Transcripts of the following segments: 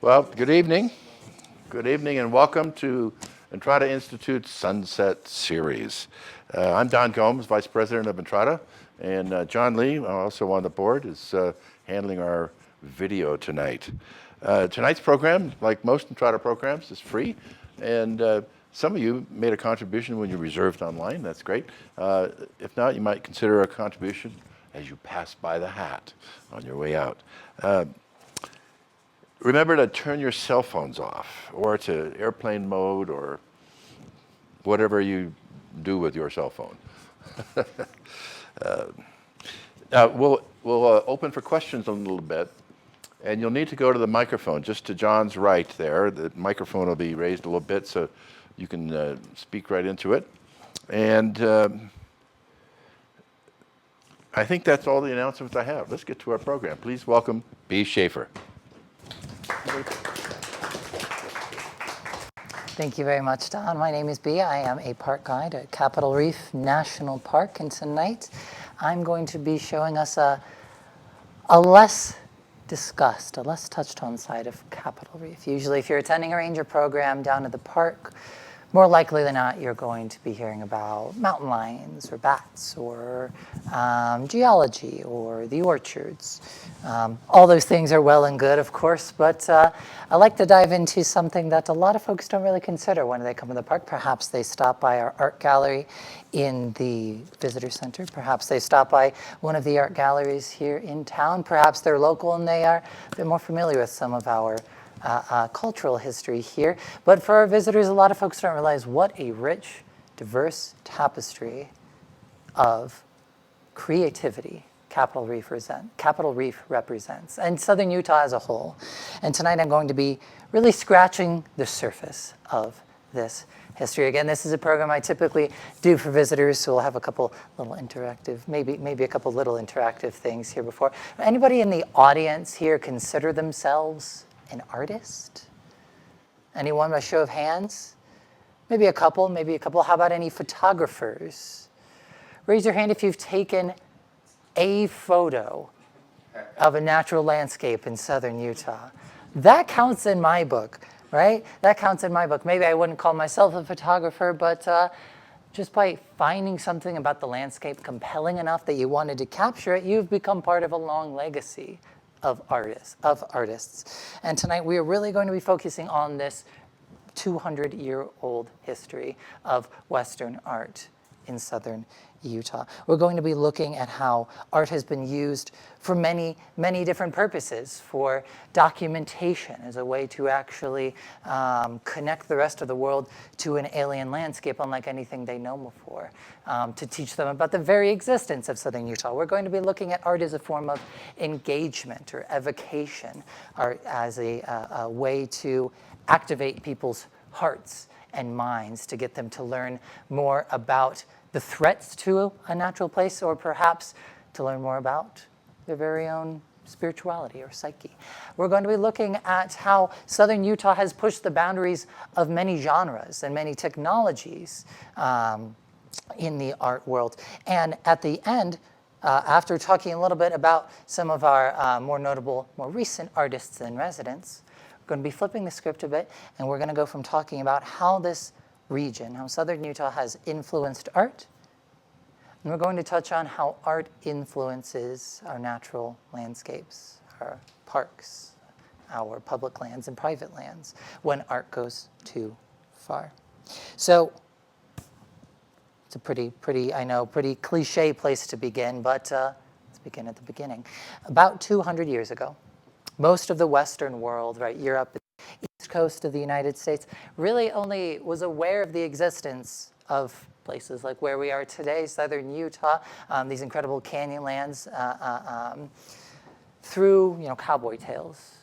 Well, good evening. Good evening and welcome to Entrada Institute's Sunset Series. I'm Don Gomes, Vice President of Entrada, and John Lee, also on the board, is handling our video tonight. Tonight's program, like most Entrada programs, is free, and some of you made a contribution when you reserved online. That's great. If not, you might consider a contribution as you pass by the hat on your way out. Remember to turn your cell phones off or to airplane mode or whatever you do with your cell phone. We'll open for questions in a little bit, and you'll need to go to the microphone just to John's right there. The microphone will be raised a little bit so you can speak right into it. And I think that's all the announcements I have. Let's get to our program. Please welcome B Shafer. Thank you very much, Don. My name is B. I am a park guide at Capitol Reef National Park, and tonight I'm going to be showing us a less discussed, a less touched on side of Capitol Reef. Usually if you're attending a ranger program down at the park, more likely than not, you're going to be hearing about mountain lions or bats or geology or the orchards. All those things are well and good, of course, but I like to dive into something that a lot of folks don't really consider when they come to the park. Perhaps they stop by our art gallery in the visitor center. Perhaps they stop by one of the art galleries here in town. Perhaps they're local and they are a bit more familiar with some of our cultural history here. But for our visitors, a lot of folks don't realize what a rich, diverse tapestry of creativity Capitol Reef represents, and Southern Utah as a whole. And tonight I'm going to be really scratching the surface of this history. Again, this is a program I typically do for visitors, so we'll have a couple little interactive, maybe a couple little interactive things here before. Anybody in the audience here consider themselves an artist? Anyone by show of hands? Maybe a couple. How about any photographers? Raise your hand if you've taken a photo of a natural landscape in southern Utah. That counts in my book, right? That counts in my book. Maybe I wouldn't call myself a photographer, but just by finding something about the landscape compelling enough that you wanted to capture it, you've become part of a long legacy of artists. And tonight we are really going to be focusing on this 200-year-old history of Western art in southern Utah. We're going to be looking at how art has been used for many, many different purposes, for documentation as a way to actually connect the rest of the world to an alien landscape unlike anything they know before, to teach them about the very existence of southern Utah. We're going to be looking at art as a form of engagement or evocation, art as a way to activate people's hearts and minds, to get them to learn more about the threats to a natural place, or perhaps to learn more about their very own spirituality or psyche. We're going to be looking at how southern Utah has pushed the boundaries of many genres and many technologies in the art world. And at the end, after talking a little bit about some of our more notable, more recent artists in residence, we're going to be flipping the script a bit, and we're going to go from talking about how this region, how southern Utah has influenced art, and we're going to touch on how art influences our natural landscapes, our parks, our public lands and private lands when art goes too far. So it's a pretty cliche place to begin, but let's begin at the beginning. About 200 years ago, most of the Western world, right, Europe, east coast of the United States, really only was aware of the existence of places like where we are today, southern Utah, these incredible canyon lands, through cowboy tales,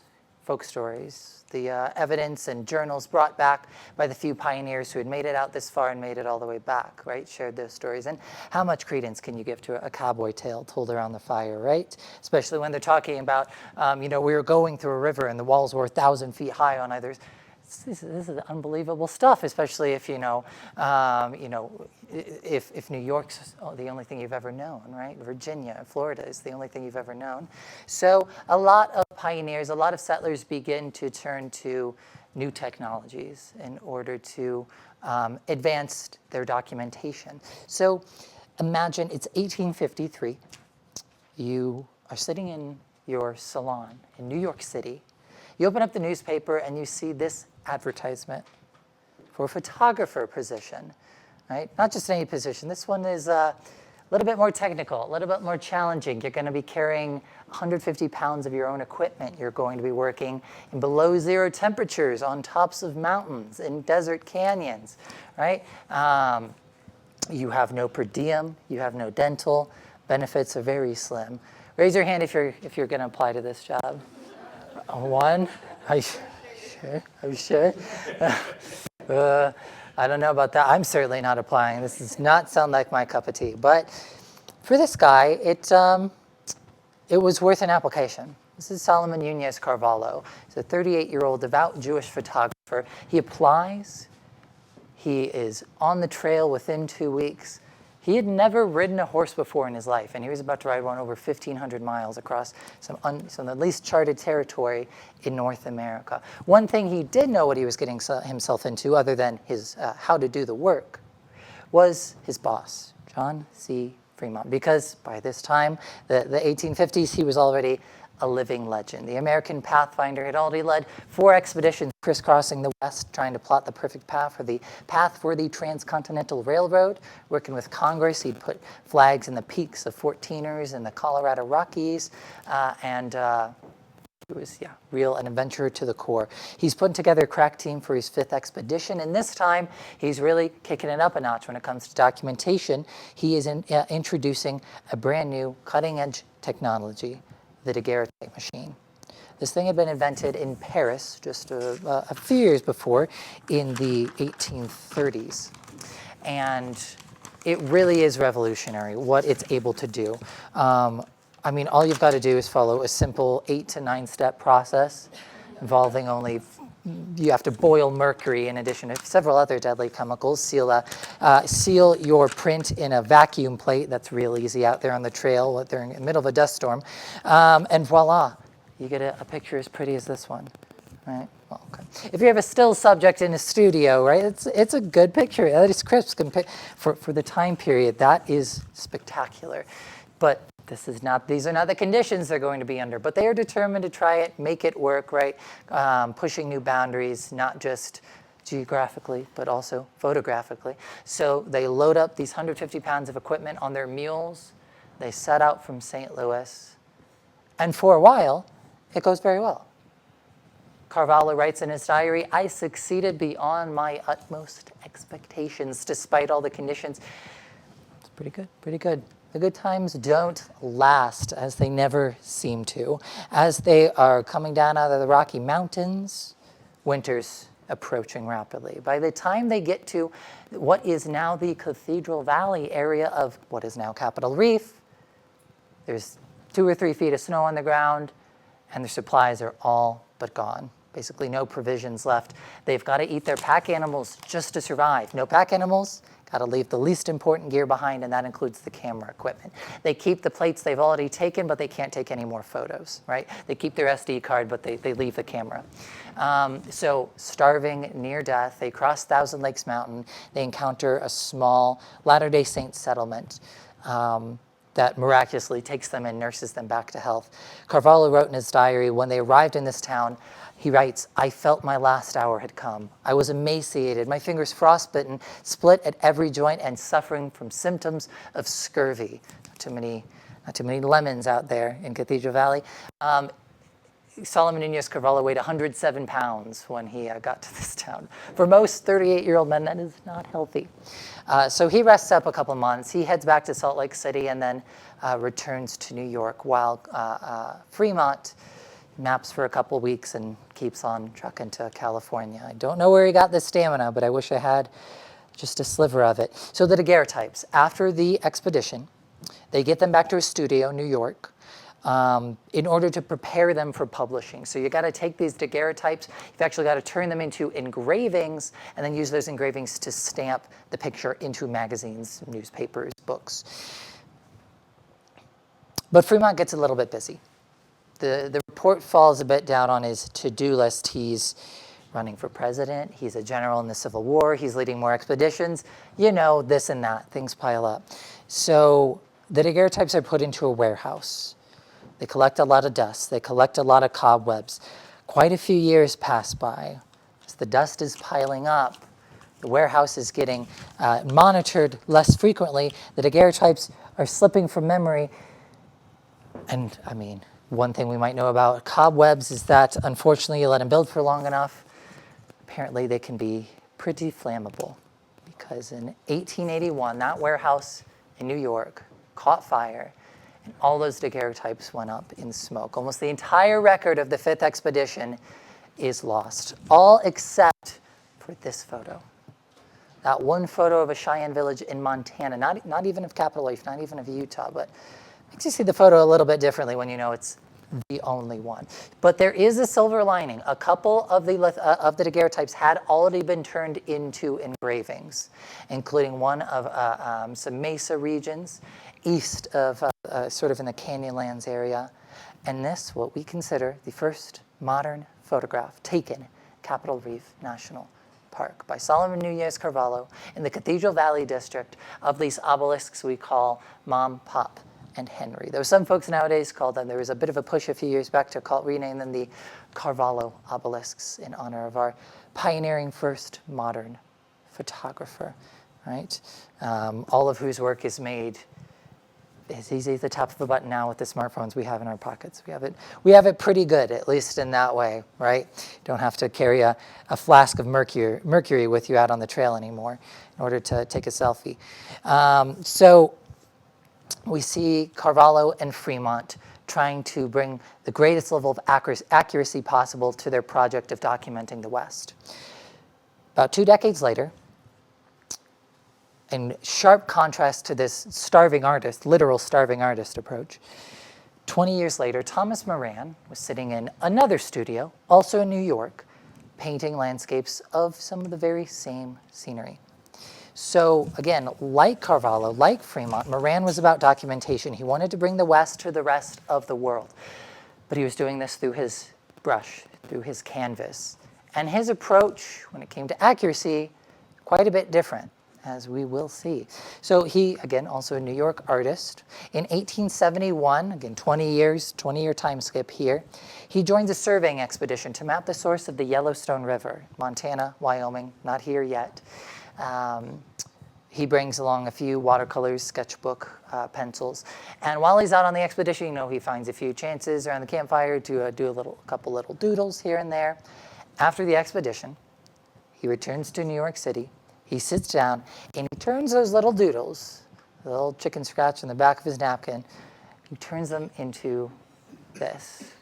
folk stories, the evidence and journals brought back by the few pioneers who had made it out this far and made it all the way back, right? Shared those stories. And how much credence can you give to a cowboy tale told around the fire, right? Especially when they're talking about, we were going through a river and the walls were 1,000 feet high on either. this is unbelievable stuff, especially if if New York's the only thing you've ever known, right? Virginia and Florida is the only thing you've ever known. So a lot of pioneers, a lot of settlers begin to turn to new technologies in order to advance their documentation. So imagine it's 1853. You are sitting in your salon in New York City. You open up the newspaper and you see this advertisement for a photographer position, right? Not just any position. This one is a little bit more technical, a little bit more challenging. You're going to be carrying 150 pounds of your own equipment. You're going to be working in below zero temperatures on tops of mountains, in desert canyons, right? You have no per diem. You have no dental. Benefits are very slim. Raise your hand if you're going to apply to this job. One. Are you sure? Are you sure? I don't know about that. I'm certainly not applying. This does not sound like my cup of tea. But for this guy, it was worth an application. This is Solomon Yunus Carvalho. He's a 38-year-old devout Jewish photographer. He applies. He is on the trail within 2 weeks. He had never ridden a horse before in his life, and he was about to ride one over 1,500 miles across some at least charted territory in North America. One thing he did know what he was getting himself into, other than his how to do the work, was his boss, John C. Fremont, because by this time, the 1850s, he was already a living legend. The American Pathfinder had already led 4 expeditions crisscrossing the West, trying to plot the perfect path for the Transcontinental Railroad. Working with Congress, he'd put flags in the peaks of 14ers in the Colorado Rockies, and it was, real an adventurer to the core. He's putting together a crack team for his 5th expedition, and this time he's really kicking it up a notch when it comes to documentation. He is introducing a brand new cutting-edge technology, the daguerreotype machine. This thing had been invented in Paris just a few years before, in the 1830s. And it really is revolutionary what it's able to do. I mean, all you've got to do is follow a simple 8 to 9 step process involving only, you have to boil mercury in addition to several other deadly chemicals, seal your print in a vacuum plate. That's real easy out there on the trail during the middle of a dust storm. And voila, you get a picture as pretty as this one, right? Well, okay. If you have a still subject in a studio, right, it's a good picture. That is crisp for the time period. That is spectacular. But these are not the conditions they're going to be under, but they are determined to try it, make it work, right? Pushing new boundaries, not just geographically, but also photographically. So they load up these 150 pounds of equipment on their mules. They set out from St. Louis. And for a while, it goes very well. Carvalho writes in his diary, "I succeeded beyond my utmost expectations, despite all the conditions." It's pretty good, pretty good. The good times don't last, as they never seem to. As they are coming down out of the Rocky Mountains, winter's approaching rapidly. By the time they get to what is now the Cathedral Valley area of what is now Capitol Reef, there's 2 or 3 feet of snow on the ground, and their supplies are all but gone. Basically no provisions left. They've got to eat their pack animals just to survive. No pack animals, got to leave the least important gear behind, and that includes the camera equipment. They keep the plates they've already taken, but they can't take any more photos, right? They keep their SD card, but they leave the camera. So starving near death, they cross Thousand Lakes Mountain. They encounter a small Latter-day Saint settlement that miraculously takes them and nurses them back to health. Carvalho wrote in his diary, when they arrived in this town, he writes, "I felt my last hour had come. I was emaciated, my fingers frostbitten, split at every joint, and suffering from symptoms of scurvy." Not too many lemons out there in Cathedral Valley. Solomon Yunus Carvalho weighed 107 pounds when he got to this town. For most 38-year-old men, that is not healthy. So he rests up a couple months. He heads back to Salt Lake City and then returns to New York, while Fremont naps for a couple weeks and keeps on trucking to California. I don't know where he got this stamina, but I wish I had just a sliver of it. So the daguerreotypes, after the expedition, they get them back to a studio in New York. in order to prepare them for publishing. So you got to take these daguerreotypes, you've actually got to turn them into engravings, and then use those engravings to stamp the picture into magazines, newspapers, books. But Fremont gets a little bit busy. The report falls a bit down on his to-do list. He's running for president, he's a general in the Civil War, he's leading more expeditions, you know, this and that, things pile up. So the daguerreotypes are put into a warehouse. They collect a lot of dust, they collect a lot of cobwebs. Quite a few years pass by. As the dust is piling up, the warehouse is getting monitored less frequently, the daguerreotypes are slipping from memory. And I mean, one thing we might know about cobwebs is that unfortunately you let them build for long enough, apparently they can be pretty flammable, because in 1881, that warehouse in New York caught fire, and all those daguerreotypes went up in smoke. Almost the entire record of the 5th expedition is lost, all except for this photo. That one photo of a Cheyenne village in Montana, not even of Capitol Reef, not even of Utah, but makes you see the photo a little bit differently when you know it's the only one. But there is a silver lining. A couple of the daguerreotypes had already been turned into engravings, including one of some mesa regions east of sort of in the Canyonlands area. And this, what we consider the first modern photograph taken Capitol Reef National Park by Solomon Nunez Carvalho in the Cathedral Valley district of these obelisks we call Mom, Pop, and Henry. There were some folks nowadays called them, there was a bit of a push a few years back to rename them the Carvalho obelisks in honor of our pioneering first modern photographer, right? All of whose work is made as easy as the tap of a button now with the smartphones we have in our pockets. We have it pretty good, at least in that way, right? You don't have to carry a flask of mercury with you out on the trail anymore in order to take a selfie. So we see Carvalho and Fremont trying to bring the greatest level of accuracy possible to their project of documenting the West. About 2 decades later, in sharp contrast to this starving artist, literal starving artist approach, 20 years later, Thomas Moran was sitting in another studio, also in New York, painting landscapes of some of the very same scenery. So again, like Carvalho, like Fremont, Moran was about documentation. He wanted to bring the West to the rest of the world. But he was doing this through his brush, through his canvas. And his approach, when it came to accuracy, quite a bit different, as we will see. So he, again, also a New York artist. In 1871, again, 20-year time skip here, he joins a surveying expedition to map the source of the Yellowstone River, Montana, Wyoming, not here yet. He brings along a few watercolors, sketchbook, pencils. And while he's out on the expedition, you know, he finds a few chances around the campfire to do a couple little doodles here and there. After the expedition, he returns to New York City. He sits down and he turns those little doodles, the little chicken scratch in the back of his napkin, he turns them into this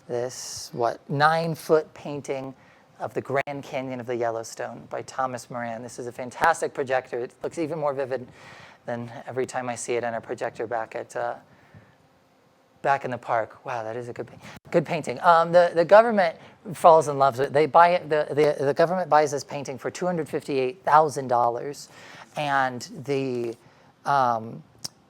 9-foot painting of the Grand Canyon of the Yellowstone by Thomas Moran. This is a fantastic projector. It looks even more vivid than every time I see it on a projector back in the park. Wow, that is a good painting. The government falls in love with it. They buy it. The government buys this painting for $258,000, and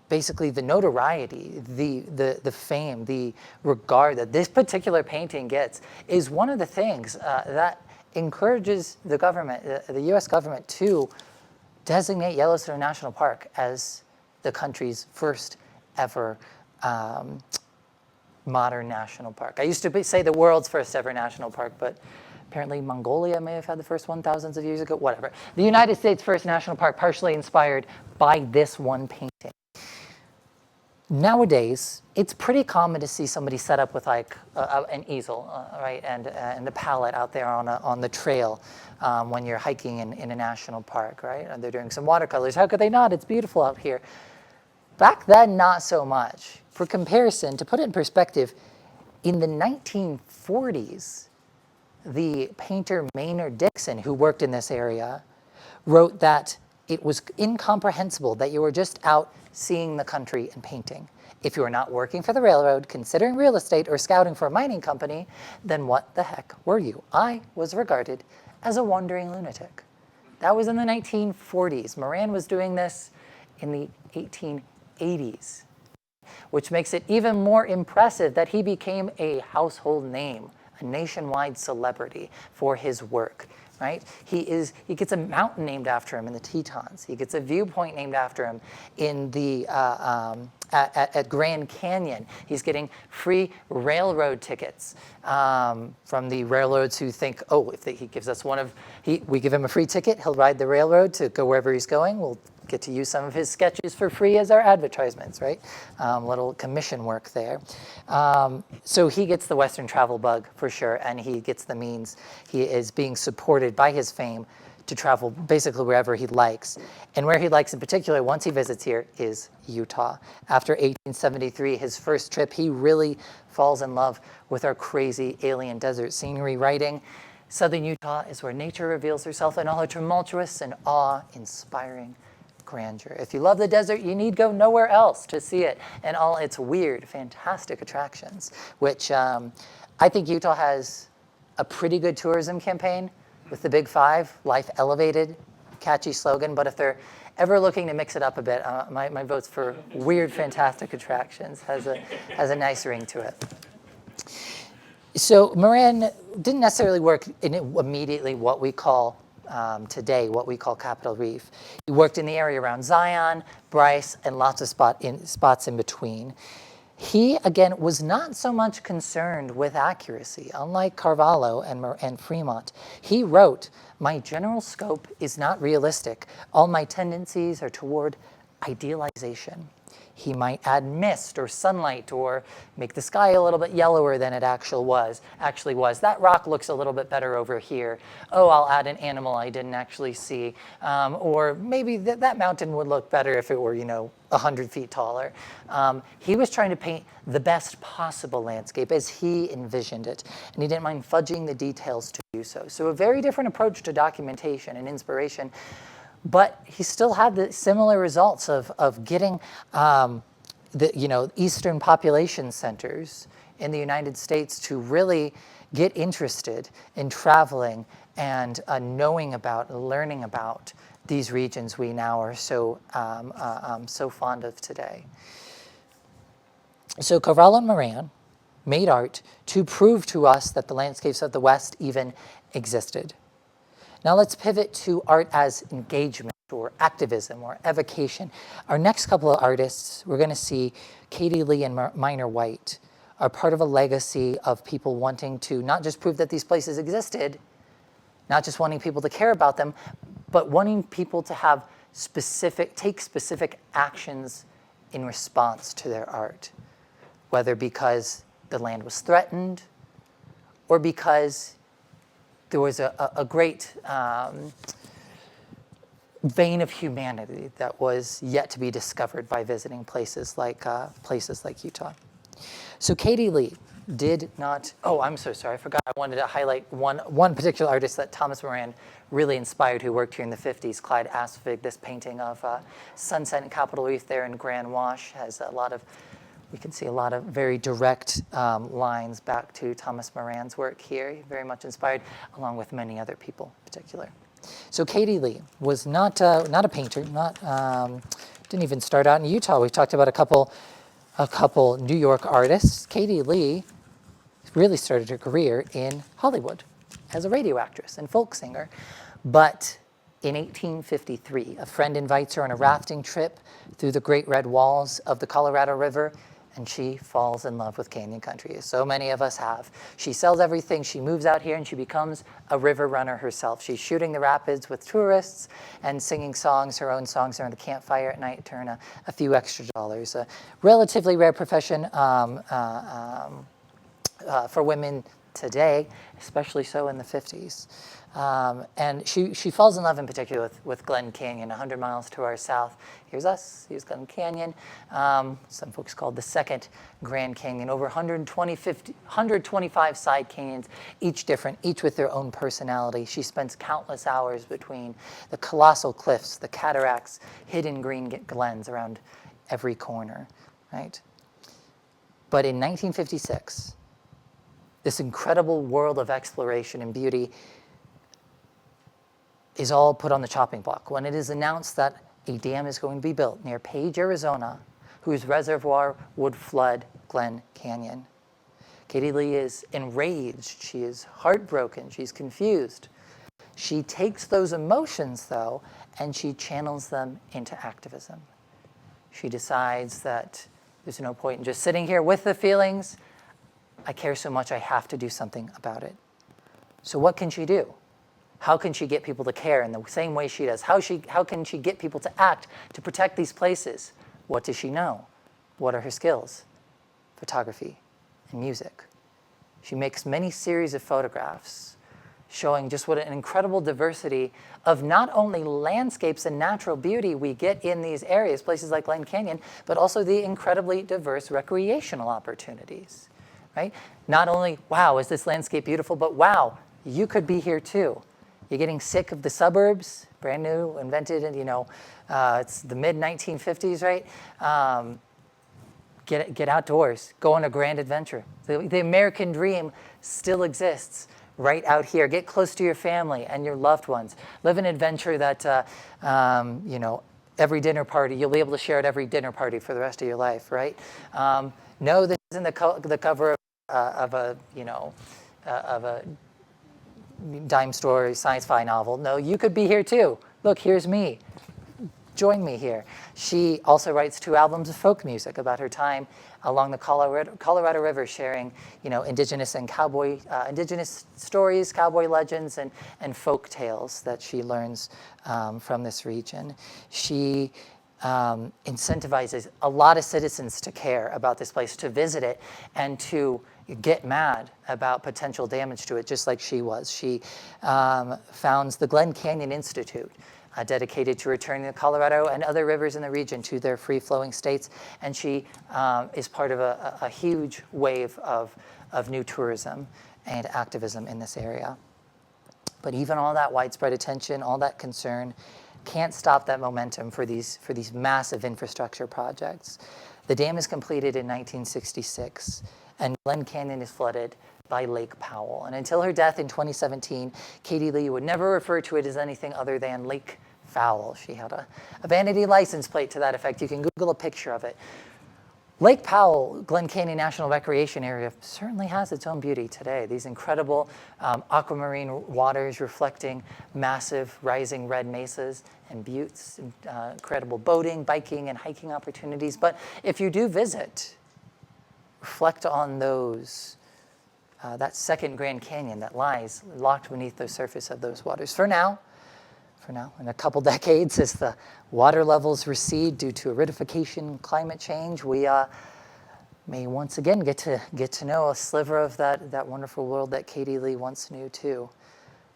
basically the notoriety, the fame, the regard that this particular painting gets is one of the things that encourages the government, the U.S. government, to designate Yellowstone National Park as the country's first ever modern national park. I used to say the world's first ever national park, but apparently Mongolia may have had the first one thousands of years ago, whatever. The United States' first national park, partially inspired by this one painting. Nowadays, it's pretty common to see somebody set up with like an easel, right, and a palette out there on the trail when you're hiking in a national park, right? And they're doing some watercolors. How could they not? It's beautiful out here. Back then, not so much. For comparison, to put it in perspective, in the 1940s, the painter Maynard Dixon, who worked in this area, wrote that it was incomprehensible that you were just out seeing the country and painting. If you were not working for the railroad, considering real estate, or scouting for a mining company, then what the heck were you? I was regarded as a wandering lunatic. That was in the 1940s. Moran was doing this in the 1880s, which makes it even more impressive that he became a household name, a nationwide celebrity for his work. Right? He gets a mountain named after him in the Tetons. He gets a viewpoint named after him in the at Grand Canyon. He's getting free railroad tickets from the railroads who think, oh, if he gives us we give him a free ticket, he'll ride the railroad to go wherever he's going. We'll get to use some of his sketches for free as our advertisements, right? Little commission work there. So he gets the Western travel bug for sure, and he gets the means. He is being supported by his fame to travel basically wherever he likes. And where he likes in particular, once he visits here, is Utah. After 1873, his first trip, he really falls in love with our crazy alien desert scenery, writing, "Southern Utah is where nature reveals herself in all her tumultuous and awe-inspiring grandeur. If you love the desert, you need go nowhere else to see it and all its weird, fantastic attractions," which I think Utah has a pretty good tourism campaign with the Big Five, life elevated, catchy slogan. But if they're ever looking to mix it up a bit, my vote's for weird, fantastic attractions. Has a nice ring to it. So Moran didn't necessarily work in immediately what we call today, what we call Capitol Reef. He worked in the area around Zion, Bryce, and lots of spots in between. He, again, was not so much concerned with accuracy. Unlike Carvalho and Fremont, he wrote, "My general scope is not realistic. All my tendencies are toward idealization." He might add mist or sunlight or make the sky a little bit yellower than it actually was. That rock looks a little bit better over here. Oh, I'll add an animal I didn't actually see. Or maybe that mountain would look better if it were, 100 feet taller. He was trying to paint the best possible landscape as he envisioned it, and he didn't mind fudging the details to do so. So a very different approach to documentation and inspiration. But he still had the similar results of getting the eastern population centers in the United States to really get interested in traveling and knowing about, learning about these regions we now are so fond of today. So Carvalho and Moran made art to prove to us that the landscapes of the West even existed. Now let's pivot to art as engagement or activism or evocation. Our next couple of artists, we're going to see Katie Lee and Minor White, are part of a legacy of people wanting to not just prove that these places existed, not just wanting people to care about them, but wanting people to have take specific actions in response to their art, whether because the land was threatened or because there was a great vein of humanity that was yet to be discovered by visiting places like Utah. So Katie Lee did not. Oh, I'm so sorry. I forgot. I wanted to highlight one particular artist that Thomas Moran really inspired, who worked here in the 50s. Clyde Asfig. This painting of sunset in Capitol Reef there in Grand Wash has a lot of. We can see a lot of very direct lines back to Thomas Moran's work here. Very much inspired, along with many other people in particular. So Katie Lee was not a painter. Didn't even start out in Utah. We talked about a couple New York artists. Katie Lee really started her career in Hollywood as a radio actress and folk singer. But in 1853, a friend invites her on a rafting trip through the Great Red Walls of the Colorado River, and she falls in love with canyon country, as so many of us have. She sells everything, she moves out here, and she becomes a river runner herself. She's shooting the rapids with tourists and singing her own songs around a campfire at night to earn a few extra dollars. A relatively rare profession for women today, especially so in the 50s. And she falls in love in particular with Glen Canyon, 100 miles to our south. Here's us, here's Glen Canyon. Some folks call it the second Grand Canyon. Over 125 side canyons, each different, each with their own personality. She spends countless hours between the colossal cliffs, the cataracts, hidden green glens around every corner, right? But in 1956, this incredible world of exploration and beauty is all put on the chopping block when it is announced that a dam is going to be built near Page, Arizona, whose reservoir would flood Glen Canyon. Katie Lee is enraged. She is heartbroken. She's confused. She takes those emotions, though, and she channels them into activism. She decides that there's no point in just sitting here with the feelings. I care so much, I have to do something about it. So what can she do? How can she get people to care in the same way she does? How can she get people to act to protect these places? What does she know? What are her skills? Photography and music. She makes many series of photographs showing just what an incredible diversity of not only landscapes and natural beauty we get in these areas, places like Glen Canyon, but also the incredibly diverse recreational opportunities, right? Not only, wow, is this landscape beautiful, but wow, you could be here too. You're getting sick of the suburbs, brand new, invented in, it's the mid-1950s, right? Get outdoors, go on a grand adventure. The American dream still exists right out here. Get close to your family and your loved ones. Live an adventure that, every dinner party, you'll be able to share at every dinner party for the rest of your life, right? No, this isn't the cover of a dime store science-fi novel. No, you could be here too. Look, here's me. Join me here. She also writes 2 albums of folk music about her time along the Colorado River, sharing, indigenous and cowboy, indigenous stories, cowboy legends, and folk tales that she learns from this region. She incentivizes a lot of citizens to care about this place, to visit it, and to get mad about potential damage to it, just like she was. She founds the Glen Canyon Institute, dedicated to returning the Colorado and other rivers in the region to their free-flowing states, and she is part of a huge wave of new tourism and activism in this area. But even all that widespread attention, all that concern, can't stop that momentum for these massive infrastructure projects. The dam is completed in 1966, and Glen Canyon is flooded by Lake Powell. And until her death in 2017, Katie Lee would never refer to it as anything other than Lake Fowl. She had a vanity license plate to that effect. You can Google a picture of it. Lake Powell, Glen Canyon National Recreation Area, certainly has its own beauty today. These incredible aquamarine waters reflecting massive rising red mesas and buttes, incredible boating, biking, and hiking opportunities. But if you do visit, reflect on those, that second Grand Canyon that lies locked beneath the surface of those waters. For now, in a couple decades, as the water levels recede due to aridification, climate change, we may once again get to know a sliver of that wonderful world that Katie Lee once knew too.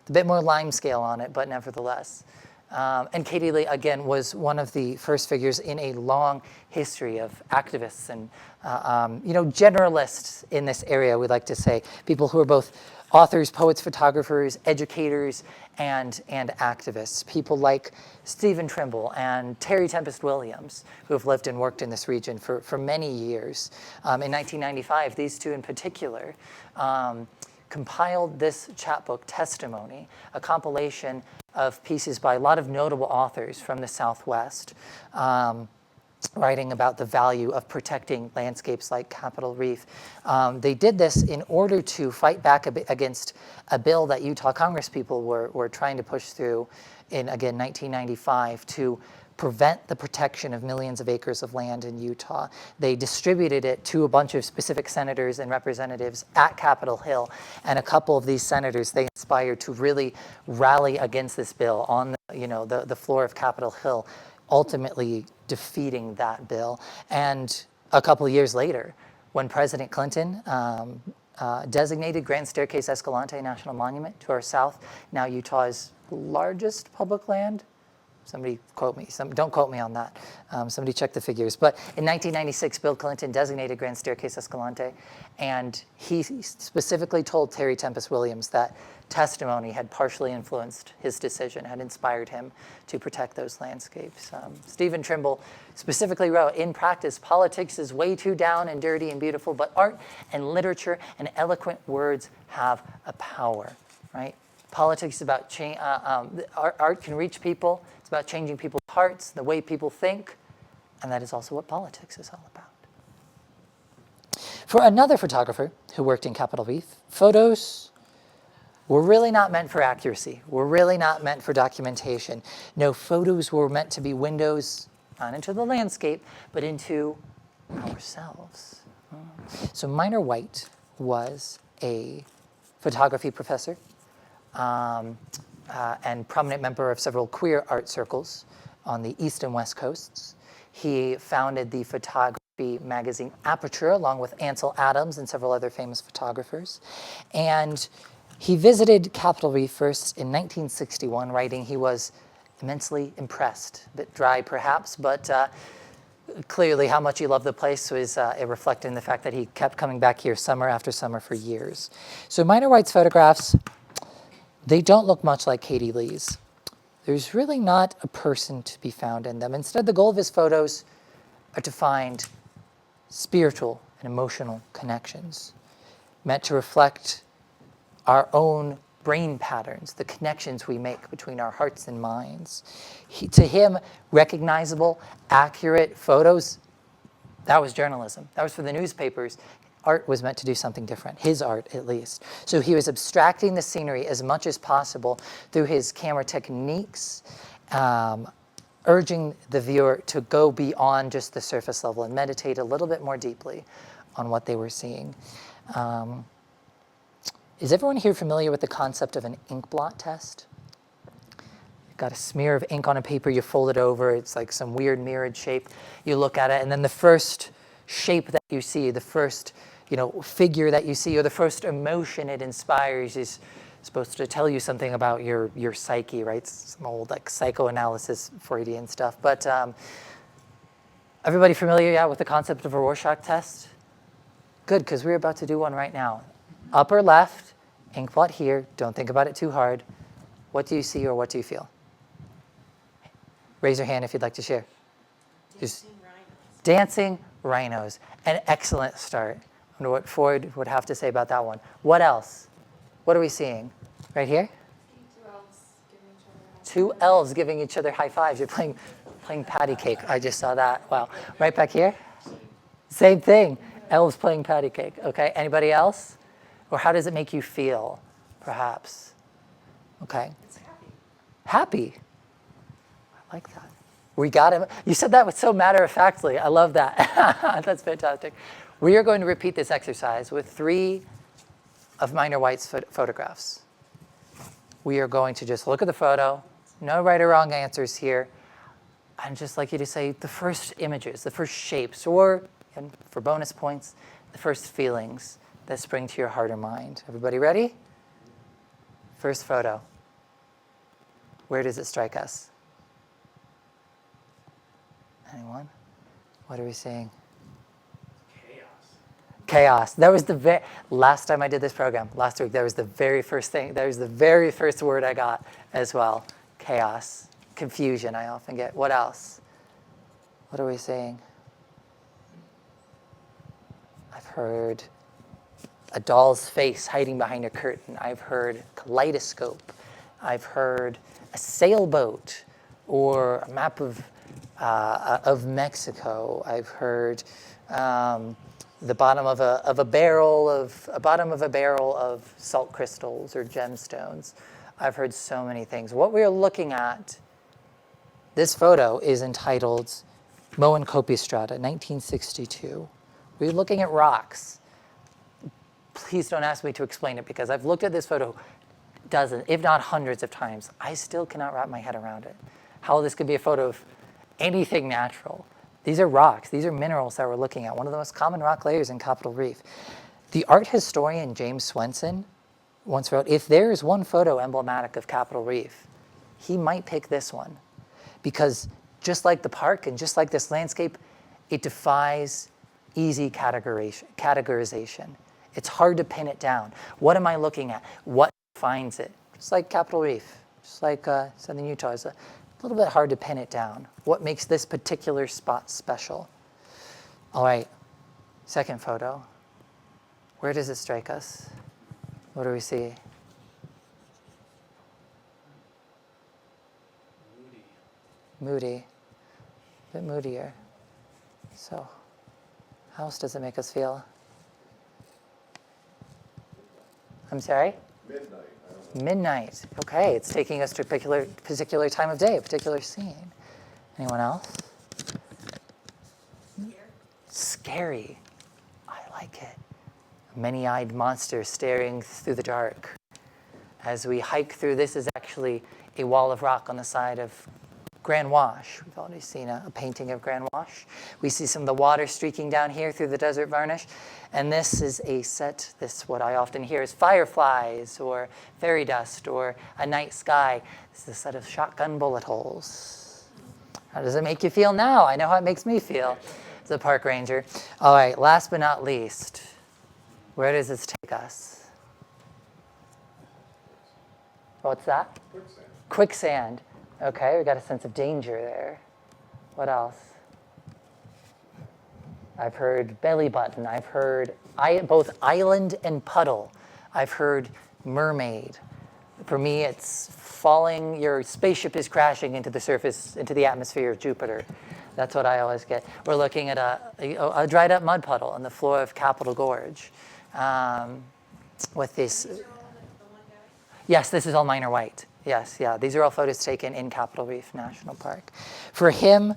A bit more lime scale on it, but nevertheless. And Katie Lee, again, was one of the first figures in a long history of activists and generalists in this area, we like to say. People who are both authors, poets, photographers, educators, and activists. People like Stephen Trimble and Terry Tempest Williams, who have lived and worked in this region for many years. In 1995, these two in particular compiled this chapbook, Testimony, a compilation of pieces by a lot of notable authors from the Southwest, writing about the value of protecting landscapes like Capitol Reef. They did this in order to fight back against a bill that Utah Congresspeople were trying to push through in, again, 1995 to prevent the protection of millions of acres of land in Utah. They distributed it to a bunch of specific senators and representatives at Capitol Hill, and a couple of these senators they inspired to really rally against this bill on the floor of Capitol Hill, ultimately defeating that bill. And a couple of years later, when President Clinton designated Grand Staircase Escalante National Monument to our south. Now Utah's largest public land. Somebody quote me. Don't quote me on that. Somebody check the figures. But in 1996, Bill Clinton designated Grand Staircase Escalante, and he specifically told Terry Tempest Williams that testimony had partially influenced his decision, had inspired him to protect those landscapes. Stephen Trimble specifically wrote, in practice, politics is way too down and dirty and beautiful, but art and literature and eloquent words have a power, right? Politics is about change. Art can reach people. It's about changing people's hearts, the way people think, and that is also what politics is all about. For another photographer who worked in Capitol Reef, photos were really not meant for accuracy, were really not meant for documentation. No, photos were meant to be windows, not into the landscape, but into ourselves. So Minor White was a photography professor and prominent member of several queer art circles on the East and West Coasts. He founded the photography magazine Aperture along with Ansel Adams and several other famous photographers. And he visited Capitol Reef first in 1961, writing he was immensely impressed. A bit dry perhaps, but clearly how much he loved the place was reflected in the fact that he kept coming back here summer after summer for years. So Minor White's photographs, they don't look much like Katie Lee's. There's really not a person to be found in them. Instead, the goal of his photos are to find spiritual and emotional connections, meant to reflect our own brain patterns, the connections we make between our hearts and minds. To him, recognizable, accurate photos, that was journalism. That was for the newspapers. Art was meant to do something different, his art at least. So he was abstracting the scenery as much as possible through his camera techniques, urging the viewer to go beyond just the surface level and meditate a little bit more deeply on what they were seeing. Is everyone here familiar with the concept of an ink blot test? You've got a smear of ink on a paper, you fold it over, it's like some weird mirrored shape. You look at it, and then the first shape that you see, the first figure that you see, or the first emotion it inspires is supposed to tell you something about your psyche, right? Some old like psychoanalysis, Freudian stuff. But everybody familiar with the concept of a Rorschach test? Good, because we're about to do one right now. Upper left, ink blot here. Don't think about it too hard. What do you see or what do you feel? Raise your hand if you'd like to share. Dancing rhinos. Dancing rhinos. An excellent start. I wonder what Freud would have to say about that one. What else? What are we seeing? Right here? Two elves giving each other high fives. You're playing patty cake. I just saw that. Wow. Right back here? Same thing. Elves playing patty cake. Okay. Anybody else? Or how does it make you feel, perhaps? Okay. It's happy. Happy. I like that. We got him. You said that so matter-of-factly. I love that. That's fantastic. We are going to repeat this exercise with 3 of Minor White's photographs. We are going to just look at the photo. No right or wrong answers here. I'd just like you to say the first images, the first shapes, or, and for bonus points, the first feelings that spring to your heart or mind. Everybody ready? First photo. Where does it strike us? Anyone? What are we seeing? Chaos. That was the last time I did this program, last week, that was the very first thing, that was the very first word I got as well. Chaos. Confusion, I often get. What else? What are we seeing? I've heard a doll's face hiding behind a curtain. I've heard kaleidoscope. I've heard a sailboat or a map of Mexico. I've heard the bottom of a barrel of salt crystals or gemstones. I've heard so many things. What we're looking at, this photo is entitled Moen Copistrata, 1962. We're looking at rocks. Please don't ask me to explain it because I've looked at this photo dozens, if not hundreds of times. I still cannot wrap my head around it. How this could be a photo of anything natural. These are rocks. These are minerals that we're looking at. One of the most common rock layers in Capitol Reef. The art historian James Swenson once wrote, if there is one photo emblematic of Capitol Reef, he might pick this one, because just like the park and just like this landscape, it defies easy categorization. It's hard to pin it down. What am I looking at? What defines it? Just like Capitol Reef, just like Southern Utah, is a little bit hard to pin it down. What makes this particular spot special? All right, second photo. Where does it strike us? What do we see? Moody. A bit moodier. So, how else does it make us feel? I'm sorry? Midnight. Okay, it's taking us to a particular time of day, a particular scene. Anyone else? Scary. I like it. A many-eyed monster staring through the dark. As we hike through, this is actually a wall of rock on the side of Grand Wash. We've already seen a painting of Grand Wash. We see some of the water streaking down here through the desert varnish. And this is a set, what I often hear is fireflies or fairy dust or a night sky. This is a set of shotgun bullet holes. How does it make you feel now? I know how it makes me feel as a park ranger. All right, last but not least, where does this take us? What's that? Quicksand. Quicksand. Okay, we got a sense of danger there. What else? I've heard belly button. I've heard both island and puddle. I've heard mermaid. For me, it's falling. Your spaceship is crashing into the surface, into the atmosphere of Jupiter. That's what I always get. We're looking at a dried up mud puddle on the floor of Capitol Gorge. With this. These are all the one guy? Yes, this is all Minor White. Yes, yeah. These are all photos taken in Capitol Reef National Park. For him,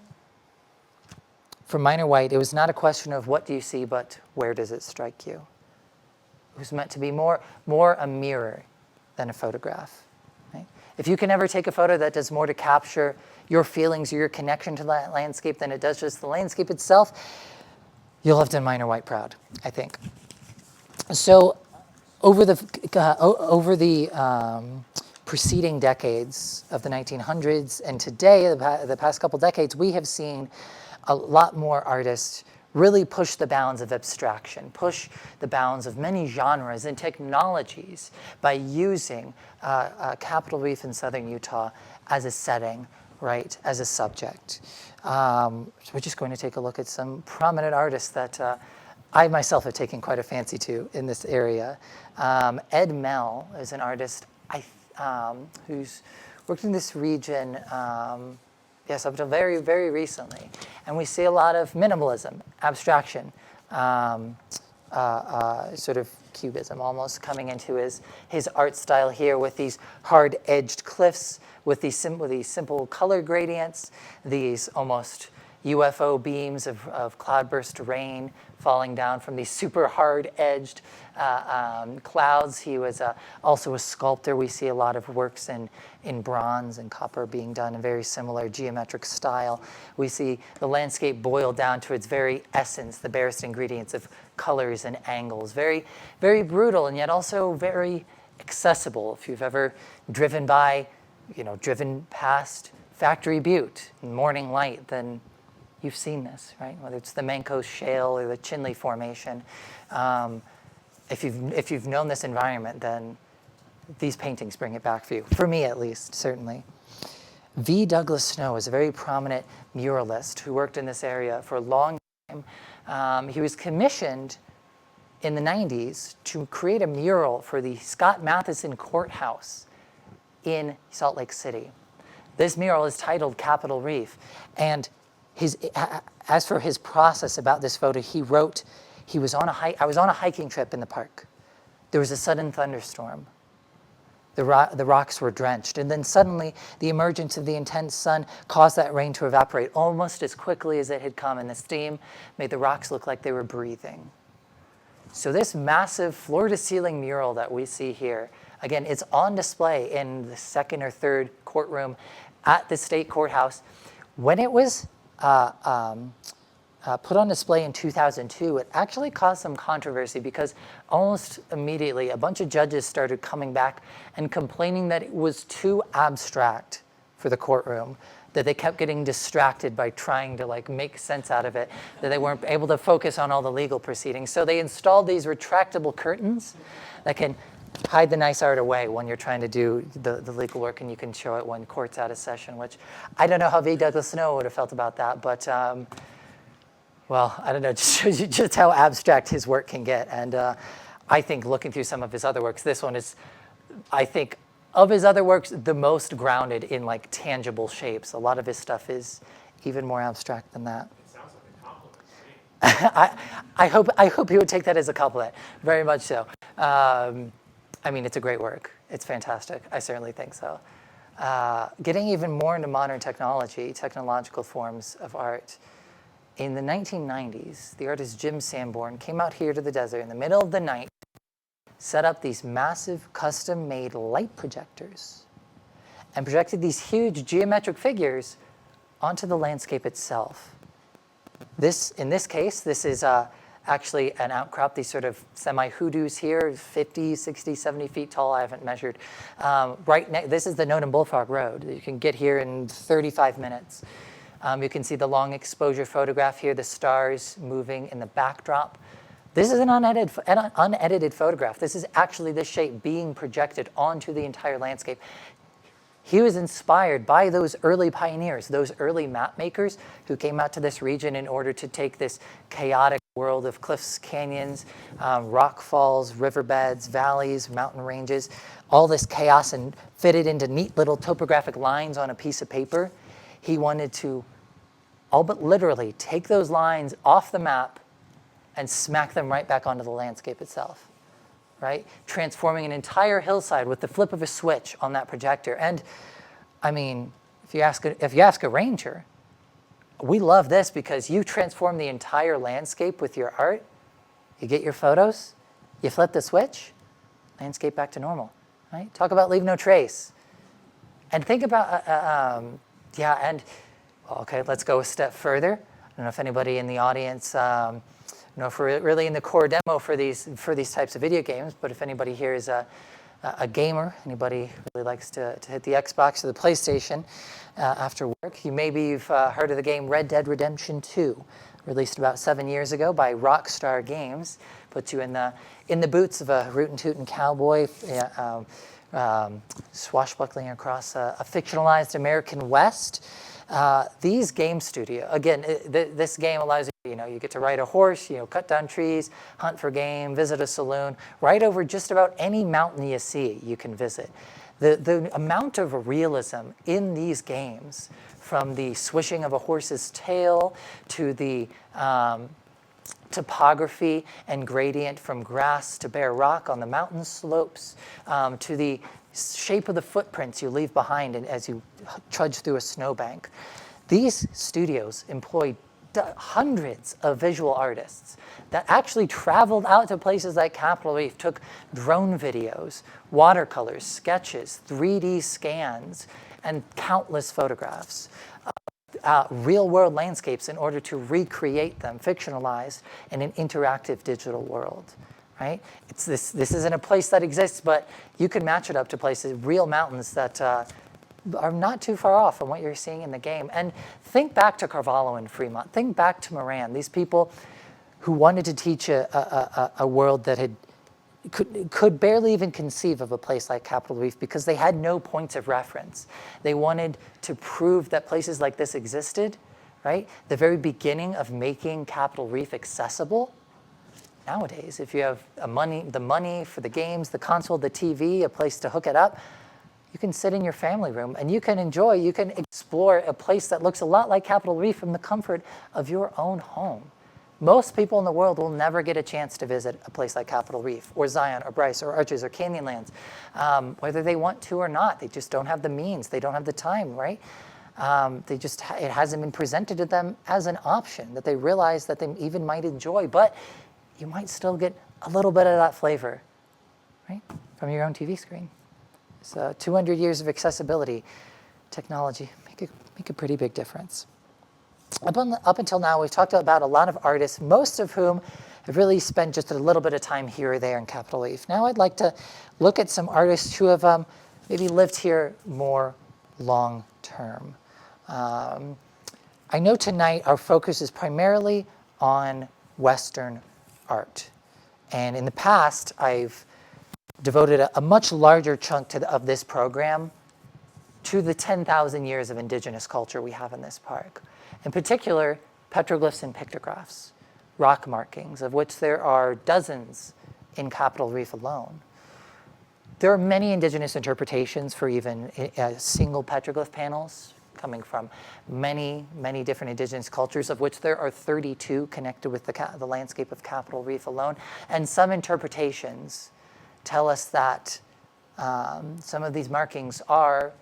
for Minor White, it was not a question of what do you see, but where does it strike you? It was meant to be more a mirror than a photograph. Right? If you can ever take a photo that does more to capture your feelings or your connection to that landscape than it does just the landscape itself, you'll have done Minor White proud, I think. So over the preceding decades of the 1900s and today, the past couple decades, we have seen a lot more artists really push the bounds of abstraction, push the bounds of many genres and technologies by using Capitol Reef in southern Utah as a setting, right, as a subject. So we're just going to take a look at some prominent artists that I myself have taken quite a fancy to in this area. Ed Mell is an artist who's worked in this region, yes, up until very, very recently. And we see a lot of minimalism, abstraction, sort of cubism almost coming into his art style here with these hard-edged cliffs, with these simple color gradients, these almost UFO beams of cloudburst rain falling down from these super hard-edged clouds. He was also a sculptor. We see a lot of works in bronze and copper being done in very similar geometric style. We see the landscape boiled down to its very essence, the barest ingredients of colors and angles. Very, very brutal and yet also very accessible. If you've ever driven past Factory Butte in morning light, then you've seen this, right? Whether it's the Mancos Shale or the Chinle Formation. If you've known this environment, then these paintings bring it back for you. For me, at least, certainly. V. Douglas Snow is a very prominent muralist who worked in this area for a long time. He was commissioned in the 90s to create a mural for the Scott Matheson Courthouse in Salt Lake City. This mural is titled Capitol Reef, and as for his process about this photo, he wrote, I was on a hiking trip in the park. There was a sudden thunderstorm. The rocks were drenched, and then suddenly the emergence of the intense sun caused that rain to evaporate almost as quickly as it had come, and the steam made the rocks look like they were breathing. So this massive floor-to-ceiling mural that we see here, again, it's on display in the second or third courtroom at the state courthouse. When it was put on display in 2002, it actually caused some controversy because almost immediately a bunch of judges started coming back and complaining that it was too abstract for the courtroom, that they kept getting distracted by trying to like make sense out of it, that they weren't able to focus on all the legal proceedings. So they installed these retractable curtains that can hide the nice art away when you're trying to do the legal work, and you can show it when court's out of session, which I don't know how V. Douglas Snow would have felt about that, but well, I don't know, it just shows you just how abstract his work can get. And I think looking through some of his other works, this one is, I think, of his other works, the most grounded in like tangible shapes. A lot of his stuff is even more abstract than that. It sounds like a compliment to me. I hope he would take that as a compliment, very much so. I mean, it's a great work. It's fantastic. I certainly think so. Getting even more into modern technology, technological forms of art. In the 1990s, the artist Jim Sanborn came out here to the desert in the middle of the night, set up these massive custom-made light projectors, and projected these huge geometric figures onto the landscape itself. In this case, this is actually an outcrop, these sort of semi-hoodoos here, 50, 60, 70 feet tall, I haven't measured. This is the Nodin Bullfrog Road. You can get here in 35 minutes. You can see the long exposure photograph here, the stars moving in the backdrop. This is an unedited photograph. This is actually this shape being projected onto the entire landscape. He was inspired by those early pioneers, those early map makers who came out to this region in order to take this chaotic world of cliffs, canyons, rock falls, riverbeds, valleys, mountain ranges, all this chaos, and fit it into neat little topographic lines on a piece of paper. He wanted to all but literally take those lines off the map and smack them right back onto the landscape itself, right? Transforming an entire hillside with the flip of a switch on that projector. And I mean, if you ask a ranger, we love this because you transform the entire landscape with your art. You get your photos, you flip the switch, landscape back to normal, right? Talk about leave no trace. And think about, okay, let's go a step further. I don't know if anybody in the audience, if we're really in the core demo for these types of video games, but if anybody here is a gamer, anybody really likes to hit the Xbox or the PlayStation after work, maybe you've heard of the game Red Dead Redemption 2, released about 7 years ago by Rockstar Games. Puts you in the boots of a rootin' tootin' cowboy, swashbuckling across a fictionalized American West. These game studio, again, this game allows you, you get to ride a horse, cut down trees, hunt for game, visit a saloon, right over just about any mountain you see, you can visit. The amount of realism in these games, from the swishing of a horse's tail to the topography and gradient from grass to bare rock on the mountain slopes, to the shape of the footprints you leave behind as you trudge through a snowbank. These studios employ hundreds of visual artists that actually traveled out to places like Capitol Reef, took drone videos, watercolors, sketches, 3D scans, and countless photographs. Real-world landscapes in order to recreate them, fictionalized in an interactive digital world. Right? This isn't a place that exists, but you can match it up to places, real mountains that are not too far off from what you're seeing in the game. And think back to Carvalho and Fremont. Think back to Moran. These people who wanted to teach a world that could barely even conceive of a place like Capitol Reef because they had no points of reference. They wanted to prove that places like this existed, right? The very beginning of making Capitol Reef accessible. Nowadays, if you have the money for the games, the console, the TV, a place to hook it up, you can sit in your family room and you can explore a place that looks a lot like Capitol Reef from the comfort of your own home. Most people in the world will never get a chance to visit a place like Capitol Reef or Zion or Bryce or Arches or Canyonlands, whether they want to or not. They just don't have the means. They don't have the time, right? It hasn't been presented to them as an option that they realize that they even might enjoy, but you might still get a little bit of that flavor, right, from your own TV screen. So 200 years of accessibility, technology make a pretty big difference. up until now, we've talked about a lot of artists, most of whom have really spent just a little bit of time here or there in Capitol Reef. Now I'd like to look at some artists who have maybe lived here more long term. I know tonight our focus is primarily on Western art. And in the past, I've devoted a much larger chunk of this program to the 10,000 years of indigenous culture we have in this park. In particular, petroglyphs and pictographs, rock markings, of which there are dozens in Capitol Reef alone. There are many indigenous interpretations for even single petroglyph panels coming from many, many different indigenous cultures, of which there are 32 connected with the landscape of Capitol Reef alone. And some interpretations tell us that some of these markings are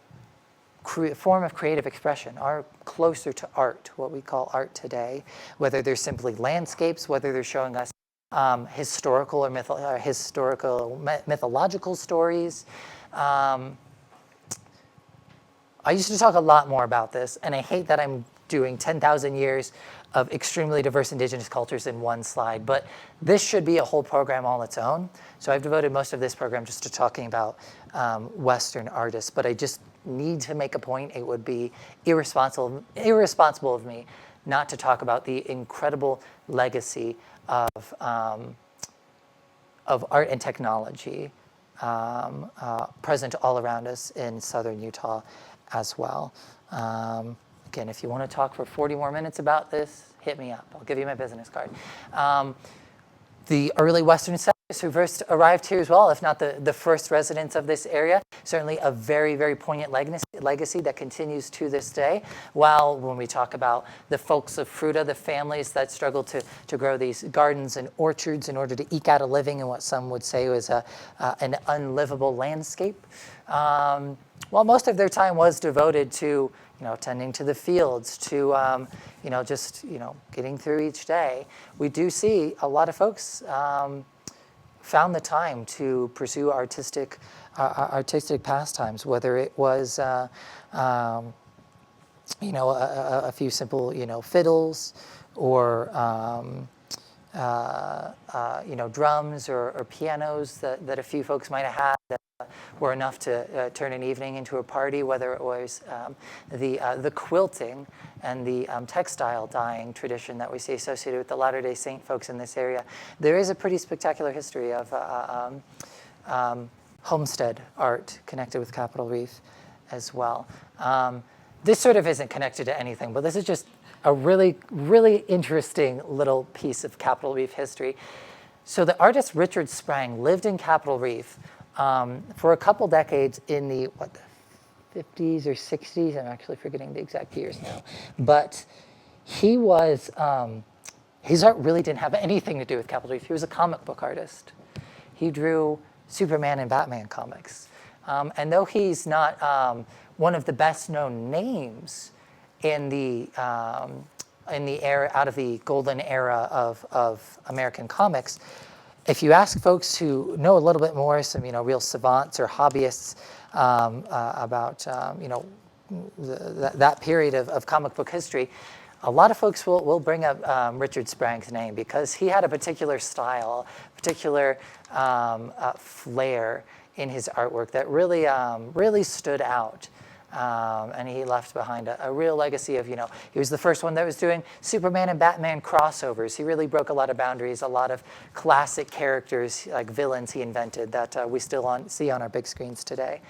a form of creative expression, are closer to art, what we call art today, whether they're simply landscapes, whether they're showing us historical or mythological stories. I used to talk a lot more about this, and I hate that I'm doing 10,000 years of extremely diverse indigenous cultures in one slide, but this should be a whole program all its own. So I've devoted most of this program just to talking about Western artists, but I just need to make a point. It would be irresponsible of me not to talk about the incredible legacy of art and technology present all around us in southern Utah as well. Again, if you want to talk for 40 more minutes about this, hit me up. I'll give you my business card. The early Western settlers who first arrived here as well, if not the first residents of this area, certainly a very, very poignant legacy that continues to this day. While when we talk about the folks of Fruta, the families that struggled to grow these gardens and orchards in order to eke out a living in what some would say was an unlivable landscape, while most of their time was devoted to tending to the fields, to just getting through each day, we do see a lot of folks found the time to pursue artistic pastimes, whether it was a few simple fiddles, or drums or pianos that a few folks might have had that were enough to turn an evening into a party, whether it was the quilting and the textile dyeing tradition that we see associated with the Latter-day Saint folks in this area. There is a pretty spectacular history of homestead art connected with Capitol Reef as well. This sort of isn't connected to anything, but this is just a really, really interesting little piece of Capitol Reef history. So the artist Richard Sprang lived in Capitol Reef for a couple decades in the 50s or 60s. I'm actually forgetting the exact years now. But he was, his art really didn't have anything to do with Capitol Reef. He was a comic book artist. He drew Superman and Batman comics. And though he's not one of the best known names in the era, out of the golden era of American comics, if you ask folks who know a little bit more, some real savants or hobbyists about that period of comic book history, a lot of folks will bring up Richard Sprang's name because he had a particular style, particular flair in his artwork that really stood out. And he left behind a real legacy of, he was the first one that was doing Superman and Batman crossovers. He really broke a lot of boundaries, a lot of classic characters, like villains he invented that we still see on our big screens today.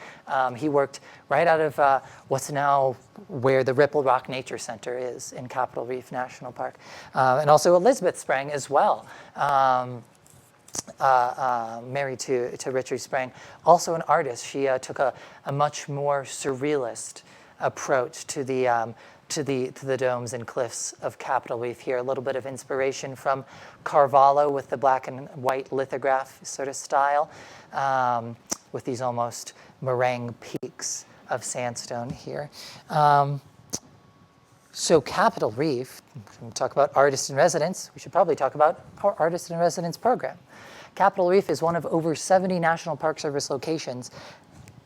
He worked right out of what's now where the Ripple Rock Nature Center is in Capitol Reef National Park. And also Elizabeth Sprang as well. Married to Richard Sprang, also an artist. She took a much more surrealist approach to the domes and cliffs of Capitol Reef here. A little bit of inspiration from Carvalho with the black and white lithograph sort of style, with these almost meringue peaks of sandstone here. So Capitol Reef, when we talk about Artist-in-Residence, we should probably talk about our Artist-in-Residence program. Capitol Reef is one of over 70 National Park Service locations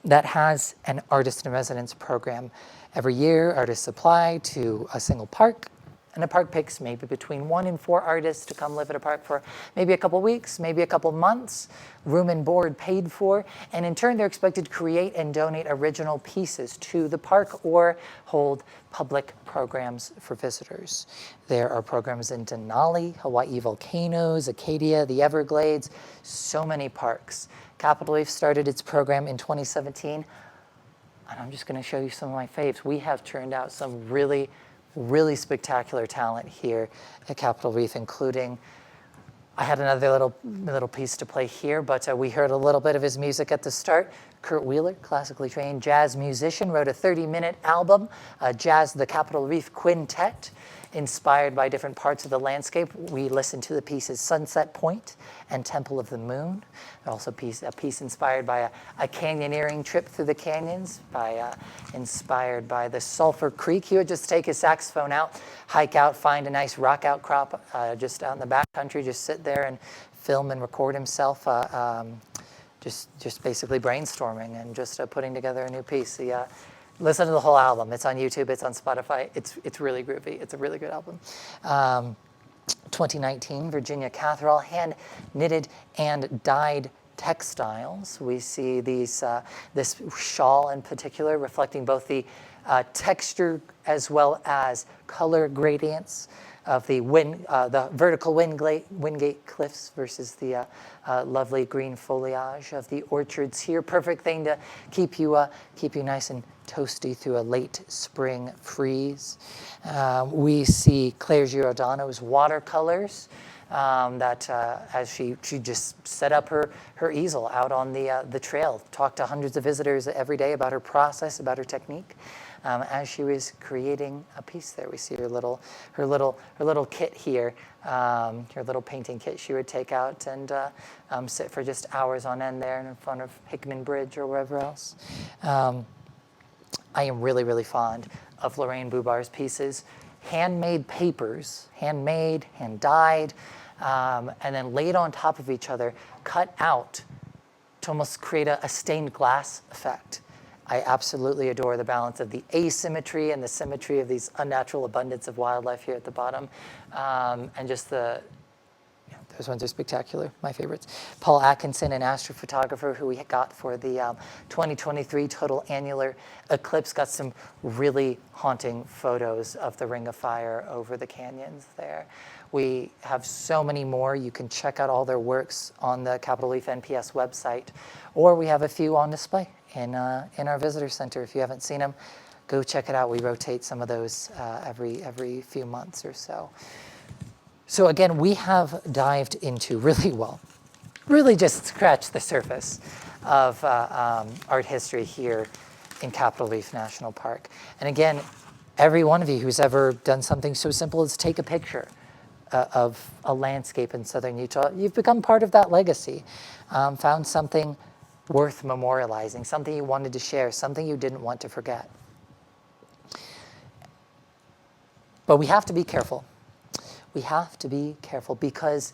that has an Artist-in-Residence program. Every year, artists apply to a single park, And the park picks maybe between 1 and 4 artists to come live at a park for maybe a couple weeks, maybe a couple months, room and board paid for, and in turn they're expected to create and donate original pieces to the park or hold public programs for visitors. There are programs in Denali, Hawaii volcanoes, Acadia, the Everglades, so many parks. Capitol Reef started its program in 2017, and I'm just going to show you some of my faves. We have turned out some really spectacular talent here at Capitol Reef, including, I had another little piece to play here, but we heard a little bit of his music at the start. Kurt Wheeler, classically trained jazz musician, wrote a 30-minute album, the Capitol Reef Quintet, inspired by different parts of the landscape. We listened to the pieces Sunset Point and Temple of the Moon. Also a piece inspired by a canyoneering trip through the canyons, inspired by the Sulphur Creek. He would just take his saxophone out, hike out, find a nice rock outcrop just out in the backcountry, just sit there and film and record himself, just basically brainstorming and just putting together a new piece. Listen to the whole album. It's on YouTube. It's on Spotify. It's really groovy. It's a really good album. 2019, Virginia Catherall, hand knitted and dyed textiles. We see this shawl in particular reflecting both the texture as well as color gradients of the vertical Wingate cliffs versus the lovely green foliage of the orchards here. Perfect thing to keep you nice and toasty through a late spring freeze. We see Claire Giordano's watercolors as she just set up her easel out on the trail, talked to hundreds of visitors every day about her process, about her technique. As she was creating a piece there, we see her little kit here, her little painting kit she would take out and sit for just hours on end there in front of Hickman Bridge or wherever else. I am really fond of Lorraine Bubar's pieces. Handmade papers, handmade, hand-dyed, and then laid on top of each other, cut out to almost create a stained glass effect. I absolutely adore the balance of the asymmetry and the symmetry of these unnatural abundance of wildlife here at the bottom, and just those ones are spectacular, my favorites. Paul Atkinson, an astrophotographer who we got for the 2023 total annular eclipse, got some really haunting photos of the Ring of Fire over the canyons there. We have so many more. You can check out all their works on the Capitol Reef NPS website, or we have a few on display in our visitor center. If you haven't seen them, go check it out. We rotate some of those every few months or so. So again, we have dived into really just scratched the surface of art history here in Capitol Reef National Park. And again, every one of you who's ever done something so simple as take a picture of a landscape in southern Utah, you've become part of that legacy. Found something worth memorializing, something you wanted to share, something you didn't want to forget. But we have to be careful. We have to be careful because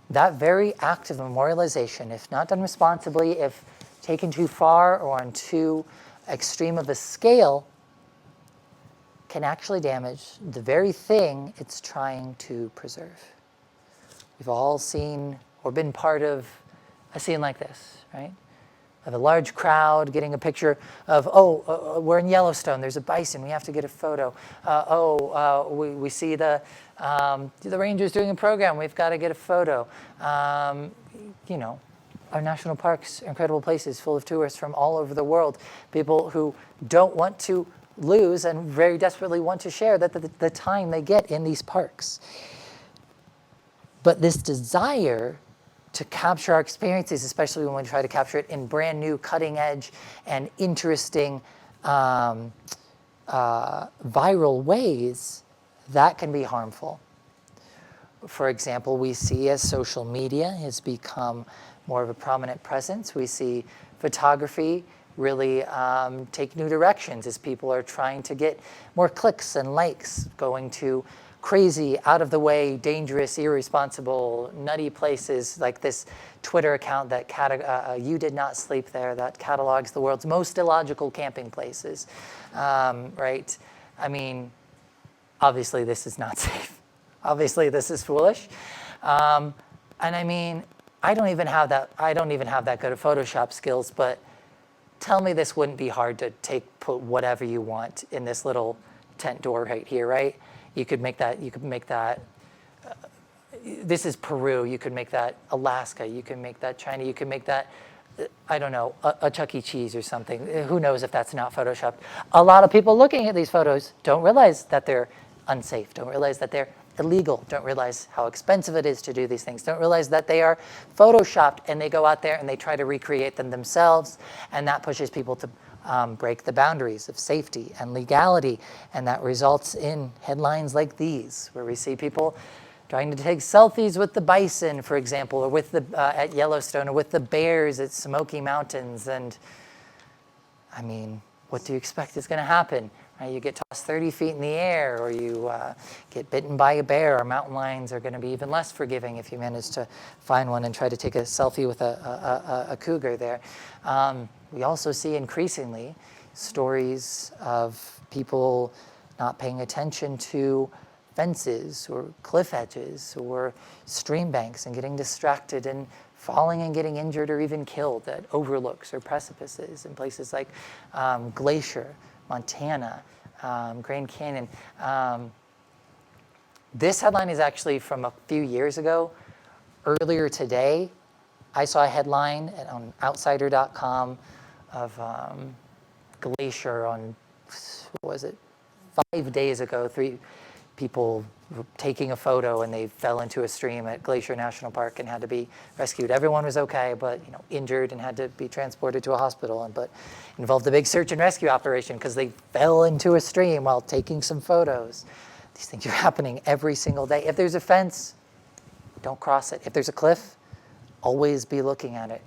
that very act of memorialization, if not done responsibly, if taken too far or on too extreme of a scale, can actually damage the very thing it's trying to preserve. We've all seen or been part of a scene like this, right? Of a large crowd getting a picture of, we're in Yellowstone, there's a bison, we have to get a photo. We see the rangers doing a program, we've got to get a photo. Our national parks are incredible places full of tourists from all over the world, people who don't want to lose and very desperately want to share the time they get in these parks. But this desire to capture our experiences, especially when we try to capture it in brand new, cutting edge, and interesting viral ways, that can be harmful. For example, we see as social media has become more of a prominent presence, we see photography really take new directions as people are trying to get more clicks and likes, going to crazy, out of the way, dangerous, irresponsible, nutty places like this Twitter account that You Did Not Sleep There, that catalogs the world's most illogical camping places, right? I mean, obviously this is not safe. Obviously this is foolish. And I mean, I don't even have that good of Photoshop skills, but tell me this wouldn't be hard to put whatever you want in this little tent door right here, right? You could make that, this is Peru, you could make that Alaska, you can make that China, you can make that, I don't know, a Chuck E. Cheese or something. Who knows if that's not Photoshopped. A lot of people looking at these photos don't realize that they're unsafe, don't realize that they're illegal, don't realize how expensive it is to do these things, don't realize that they are Photoshopped, and they go out there and they try to recreate them themselves, and that pushes people to break the boundaries of safety and legality, and that results in headlines like these, where we see people trying to take selfies with the bison, for example, or with the at Yellowstone, or with the bears at Smoky Mountains. And I mean, what do you expect is going to happen? You get tossed 30 feet in the air, or you get bitten by a bear. Or mountain lions are going to be even less forgiving if you manage to find one and try to take a selfie with a cougar there. We also see increasingly stories of people not paying attention to fences or cliff edges or stream banks and getting distracted and falling and getting injured or even killed at overlooks or precipices in places like Glacier, Montana, Grand Canyon. This headline is actually from a few years ago. Earlier today, I saw a headline on outsider.com of Glacier on, what was it, 5 days ago, 3 people were taking a photo and they fell into a stream at Glacier National Park and had to be rescued. Everyone was okay, but injured and had to be transported to a hospital. But involved a big search and rescue operation because they fell into a stream while taking some photos. These things are happening every single day. If there's a fence, don't cross it. If there's a cliff, always be looking at it.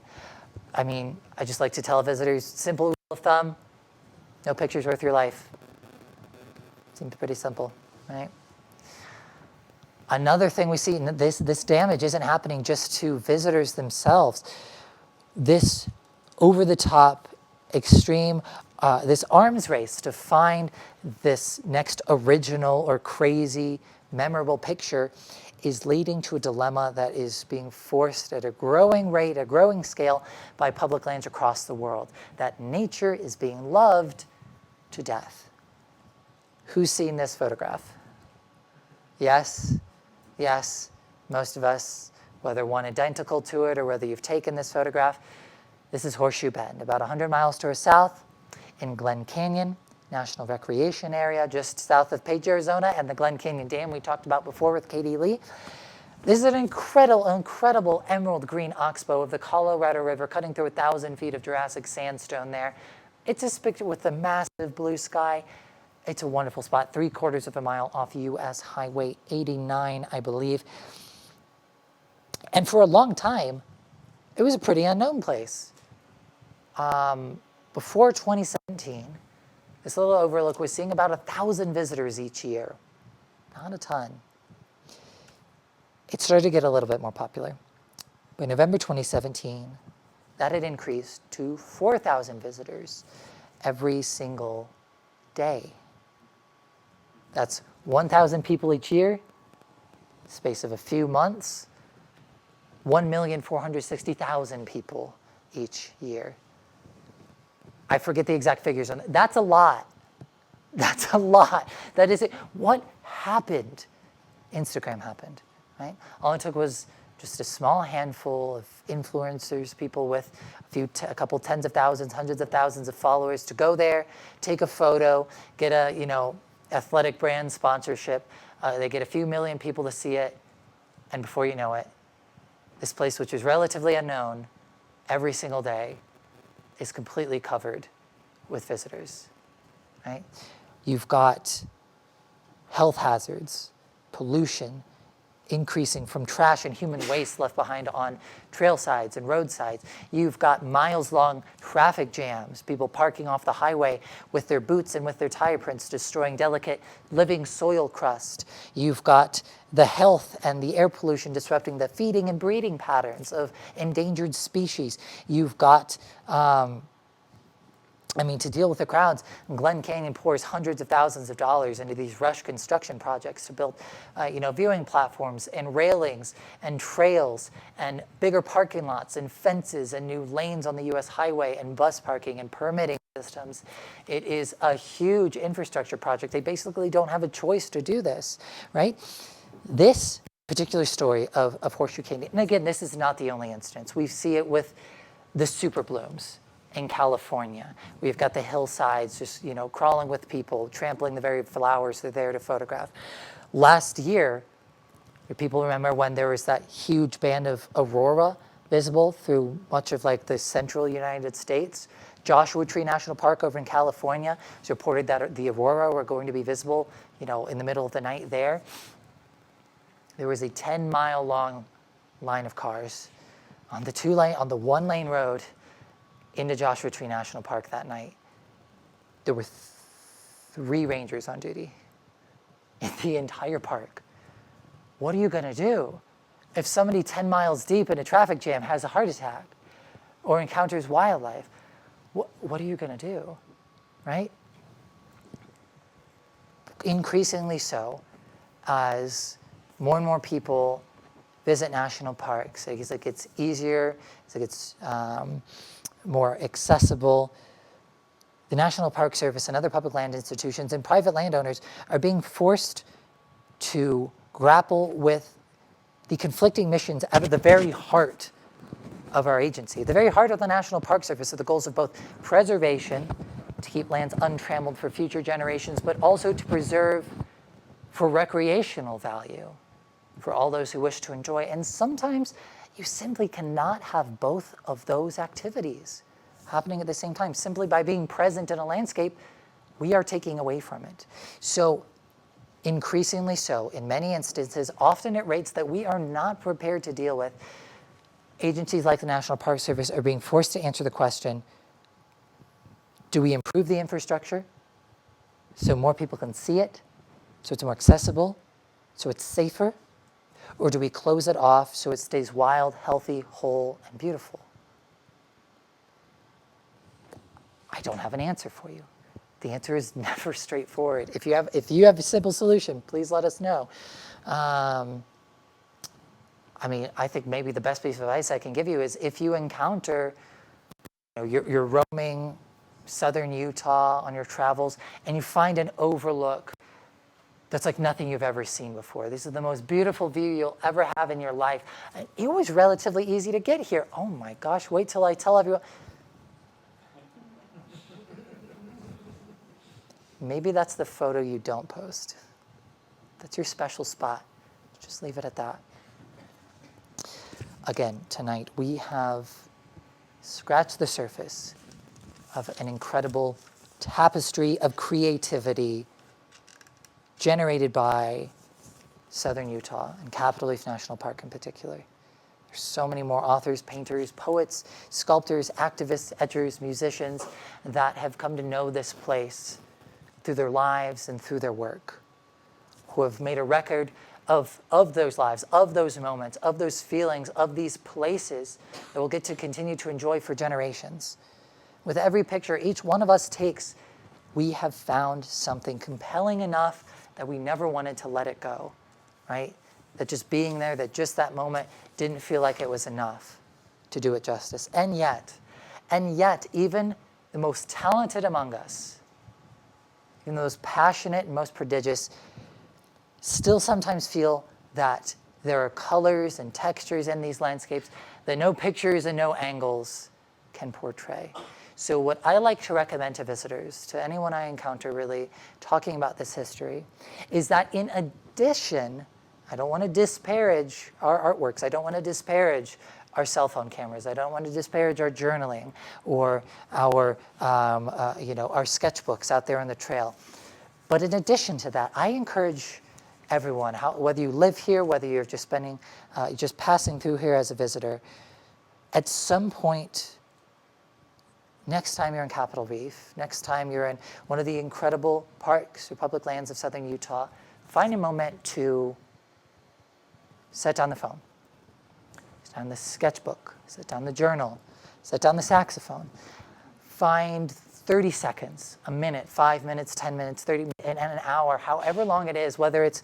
I mean, I just like to tell visitors, simple rule of thumb, no picture's worth your life. Seems pretty simple, right? Another thing we see, this damage isn't happening just to visitors themselves. This over-the-top, extreme, this arms race to find this next original or crazy, memorable picture is leading to a dilemma that is being forced at a growing rate, a growing scale by public lands across the world. That nature is being loved to death. Who's seen this photograph? Yes, yes, most of us, whether one identical to it or whether you've taken this photograph. This is Horseshoe Bend, about 100 miles to our south in Glen Canyon National Recreation Area, just south of Page, Arizona, and the Glen Canyon Dam we talked about before with Katie Lee. This is an incredible emerald green oxbow of the Colorado River, cutting through 1,000 feet of Jurassic sandstone there. It's a picture with the massive blue sky. It's a wonderful spot, 3/4 of a mile off US Highway 89, I believe. And for a long time, it was a pretty unknown place. Before 2017, this little overlook was seeing about 1,000 visitors each year. Not a ton. It started to get a little bit more popular. By November 2017, that had increased to 4,000 visitors every single day. That's 1,000 people each year, space of a few months, 1,460,000 people each year. I forget the exact figures on that. That's a lot. That's a lot. That is it. What happened? Instagram happened, right? All it took was just a small handful of influencers, people with a couple tens of thousands, hundreds of thousands of followers to go there, take a photo, get a, athletic brand sponsorship. They get a few million people to see it, and before you know it, this place, which is relatively unknown, every single day is completely covered with visitors, right? You've got health hazards, pollution, increasing from trash and human waste left behind on trail sides and roadsides. You've got miles-long traffic jams, people parking off the highway with their boots and with their tire prints, destroying delicate living soil crust. You've got the health and the air pollution disrupting the feeding and breeding patterns of endangered species. You've got I mean, to deal with the crowds, Glen Canyon pours hundreds of thousands of dollars into these rush construction projects to build, viewing platforms and railings and trails and bigger parking lots and fences and new lanes on the U.S. highway and bus parking and permitting systems. It is a huge infrastructure project. They basically don't have a choice to do this, right? This particular story of Horseshoe Canyon, and again, this is not the only instance. We see it with the super blooms in California. We've got the hillsides just, crawling with people, trampling the very flowers they're there to photograph. Last year, do people remember when there was that huge band of aurora visible through much of like the central United States? Joshua Tree National Park over in California has reported that the aurora were going to be visible, in the middle of the night there. There was a 10-mile long line of cars on the one-lane road into Joshua Tree National Park that night. There were 3 rangers on duty in the entire park. What are you going to do if somebody 10 miles deep in a traffic jam has a heart attack or encounters wildlife? What are you going to do, right? Increasingly so, as more and more people visit national parks, as it gets easier, as it gets more accessible, the National Park Service and other public land institutions and private landowners are being forced to grapple with the conflicting missions out of the very heart of our agency. The very heart of the National Park Service are the goals of both preservation, to keep lands untrammeled for future generations, but also to preserve for recreational value for all those who wish to enjoy. And sometimes you simply cannot have both of those activities happening at the same time. Simply by being present in a landscape, we are taking away from it. So increasingly so, in many instances, often at rates that we are not prepared to deal with, agencies like the National Park Service are being forced to answer the question, do we improve the infrastructure so more people can see it, so it's more accessible, so it's safer? Or do we close it off so it stays wild, healthy, whole, and beautiful? I don't have an answer for you. The answer is never straightforward. If you have a simple solution, please let us know. I think maybe the best piece of advice I can give you is if you encounter, you're roaming southern Utah on your travels and you find an overlook that's like nothing you've ever seen before. This is the most beautiful view you'll ever have in your life. And it was relatively easy to get here. Oh my gosh, wait till I tell everyone. Maybe that's the photo you don't post. That's your special spot. Just leave it at that. Again, tonight we have scratched the surface of an incredible tapestry of creativity generated by southern Utah and Capitol Reef National Park in particular. There's so many more authors, painters, poets, sculptors, activists, etchers, musicians that have come to know this place through their lives and through their work, who have made a record of those lives, of those moments, of those feelings, of these places that we'll get to continue to enjoy for generations. With every picture each one of us takes, we have found something compelling enough that we never wanted to let it go, right? That just being there, that just that moment didn't feel like it was enough to do it justice. And yet, even the most talented among us, even the most passionate and most prodigious, still sometimes feel that there are colors and textures in these landscapes that no pictures and no angles can portray. So what I like to recommend to visitors, to anyone I encounter really talking about this history, is that in addition, I don't want to disparage our artworks, I don't want to disparage our cell phone cameras, I don't want to disparage our journaling or our sketchbooks out there on the trail. But in addition to that, I encourage everyone, whether you live here, whether you're just passing through here as a visitor, at some point, next time you're in Capitol Reef, next time you're in one of the incredible parks or public lands of southern Utah, find a moment to set down the phone, set down the sketchbook, set down the journal, set down the saxophone. Find 30 seconds, a minute, 5 minutes, 10 minutes, 30 minutes, and an hour, however long it is, whether it's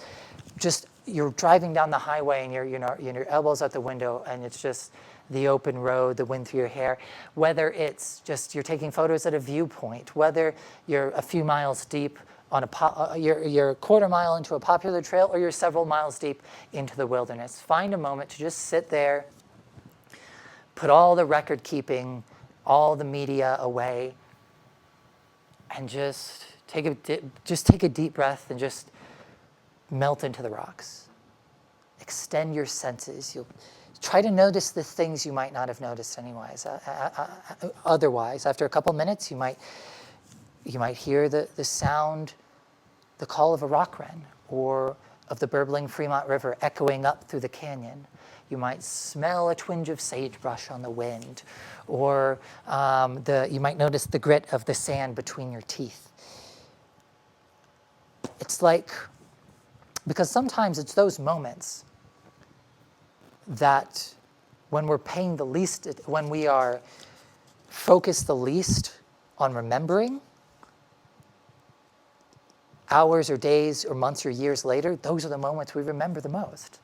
just you're driving down the highway and your elbows out the window and it's just the open road, the wind through your hair, whether it's just you're taking photos at a viewpoint, whether you're a few miles deep on you're a quarter mile into a popular trail or you're several miles deep into the wilderness. Find a moment to just sit there, put all the record keeping, all the media away, and just take a deep breath and just melt into the rocks. Extend your senses. You'll try to notice the things you might not have noticed anyways. Otherwise, after a couple minutes, you might hear the sound, the call of a rock wren or of the burbling Fremont River echoing up through the canyon. You might smell a twinge of sagebrush on the wind, or you might notice the grit of the sand between your teeth. It's like, because sometimes it's those moments that when we're paying the least, when we are focused the least on remembering, hours or days or months or years later, those are the moments we remember the most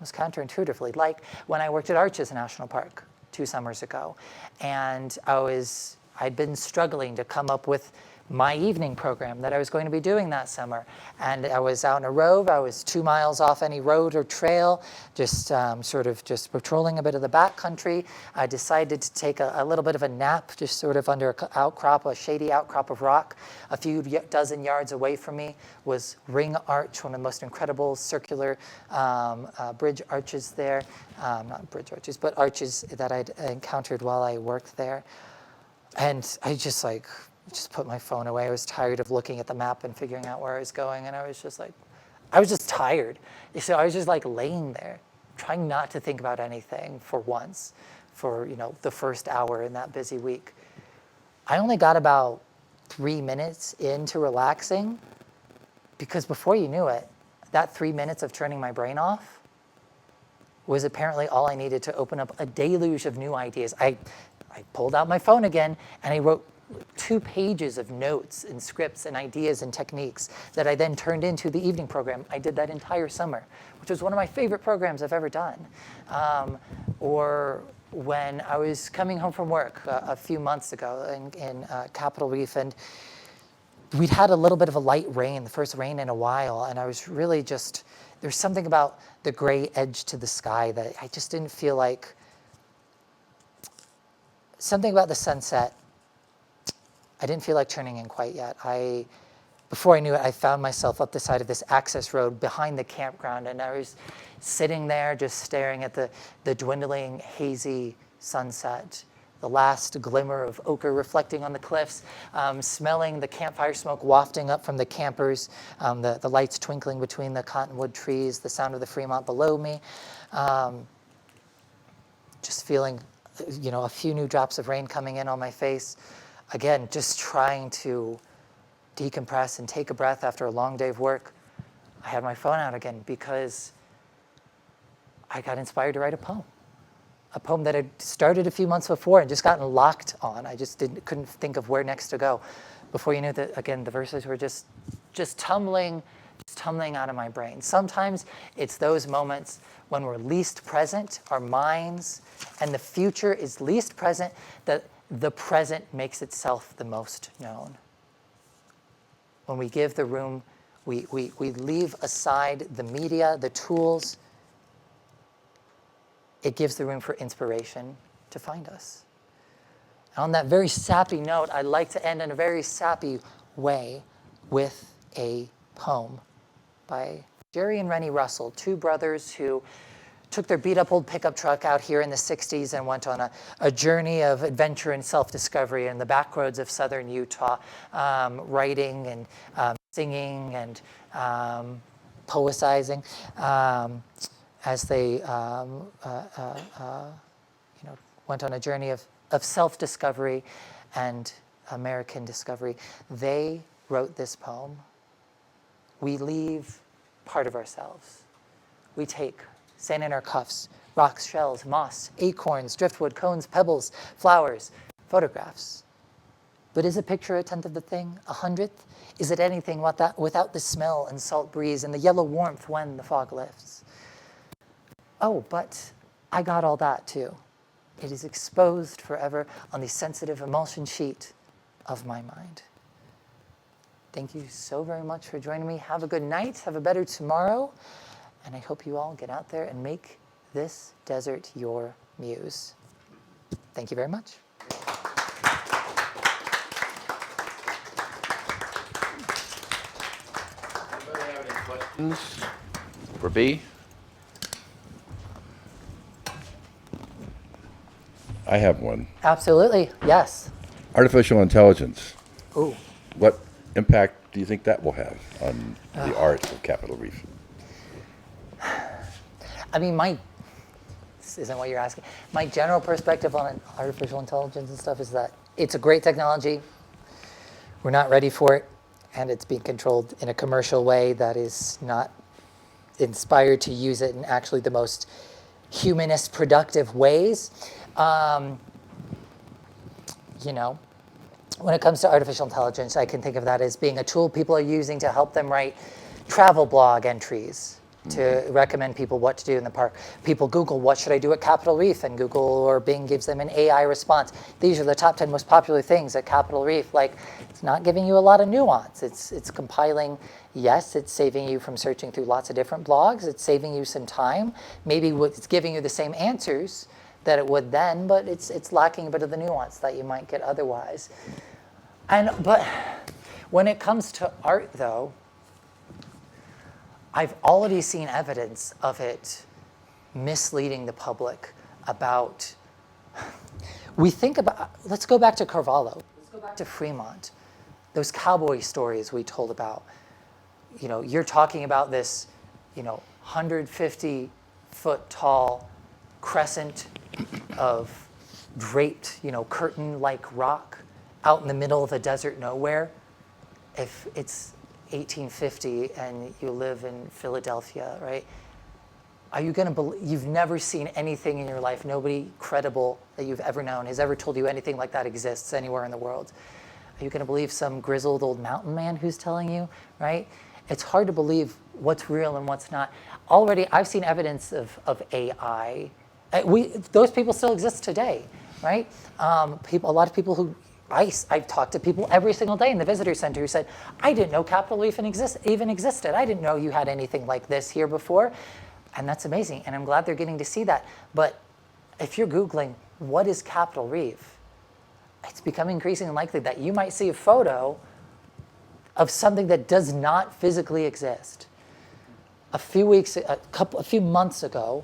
counterintuitively. Like when I worked at Arches National Park 2 summers ago, and I'd been struggling to come up with my evening program that I was going to be doing that summer. And I was out in a rove. I was 2 miles off any road or trail, just sort of just patrolling a bit of the backcountry. I decided to take a little bit of a nap, just sort of under a shady outcrop of rock. A few dozen yards away from me was Ring Arch, one of the most incredible circular bridge arches there. Not bridge arches, but arches that I'd encountered while I worked there. And I just put my phone away. I was tired of looking at the map and figuring out where I was going, and I was just tired. So I was just like laying there, trying not to think about anything for once, for the first hour in that busy week. I only got about 3 minutes into relaxing, because before you knew it, that 3 minutes of turning my brain off was apparently all I needed to open up a deluge of new ideas. I pulled out my phone again, and I wrote 2 pages of notes and scripts and ideas and techniques that I then turned into the evening program. I did that entire summer, which was one of my favorite programs I've ever done. Or when I was coming home from work a few months ago in Capitol Reef, and we'd had a little bit of a light rain, the first rain in a while, and I was really there's something about the gray edge to the sky that I just didn't feel like, something about the sunset, I didn't feel like turning in quite yet. Before I knew it, I found myself up the side of this access road behind the campground, and I was sitting there just staring at the dwindling, hazy sunset, the last glimmer of ochre reflecting on the cliffs, smelling the campfire smoke wafting up from the campers, the lights twinkling between the cottonwood trees, the sound of the Fremont below me, just feeling a few new drops of rain coming in on my face. Again, just trying to decompress and take a breath after a long day of work. I had my phone out again because I got inspired to write a poem that had started a few months before and just gotten locked on. I just couldn't think of where next to go. Before you knew that, again, the verses were just tumbling out of my brain. Sometimes it's those moments when we're least present, our minds and the future is least present, that the present makes itself the most known. When we give the room, we leave aside the media, the tools, it gives the room for inspiration to find us. And on that very sappy note, I'd like to end in a very sappy way with a poem by Jerry and Rennie Russell, 2 brothers who took their beat-up old pickup truck out here in the 60s and went on a journey of adventure and self-discovery in the backroads of southern Utah, writing and singing and poetizing as they went on a journey of self-discovery and American discovery. They wrote this poem. We leave part of ourselves. We take sand in our cuffs, rocks, shells, moss, acorns, driftwood, cones, pebbles, flowers, photographs. But is a picture a tenth of the thing, a hundredth? Is it anything without the smell and salt breeze and the yellow warmth when the fog lifts? Oh, but I got all that too. It is exposed forever on the sensitive emulsion sheet of my mind. Thank you so very much for joining me. Have a good night. Have a better tomorrow. And I hope you all get out there and make this desert your muse. Thank you very much. Anybody have any questions for B? I have one. Absolutely. Yes. Artificial intelligence. Ooh. What impact do you think that will have on the art of Capitol Reef? I mean, this isn't what you're asking. My general perspective on artificial intelligence and stuff is that it's a great technology. We're not ready for it, and it's being controlled in a commercial way that is not inspired to use it in actually the most humanist, productive ways. You know, when it comes to artificial intelligence, I can think of that as being a tool people are using to help them write travel blog entries, to recommend people what to do in the park. People Google, what should I do at Capitol Reef? And Google or Bing gives them an AI response. These are the top 10 most popular things at Capitol Reef. Like, it's not giving you a lot of nuance. It's compiling, yes, it's saving you from searching through lots of different blogs. It's saving you some time. Maybe it's giving you the same answers that it would then, but it's lacking a bit of the nuance that you might get otherwise. But when it comes to art, though, I've already seen evidence of it misleading the public about, let's go back to Carvalho, let's go back to Fremont, those cowboy stories we told about. You know, you're talking about this, 150-foot tall crescent of draped, curtain-like rock out in the middle of the desert nowhere. If it's 1850 and you live in Philadelphia, right? Are you going to believe, you've never seen anything in your life, nobody credible that you've ever known has ever told you anything like that exists anywhere in the world. Are you going to believe some grizzled old mountain man who's telling you, right? It's hard to believe what's real and what's not. Already, I've seen evidence of AI. Those people still exist today, right? A lot of people who, I've talked to people every single day in the visitor center who said, I didn't know Capitol Reef even existed. I didn't know you had anything like this here before. And that's amazing. And I'm glad they're getting to see that. But if you're Googling, what is Capitol Reef? It's becoming increasingly likely that you might see a photo of something that does not physically exist. A few months ago,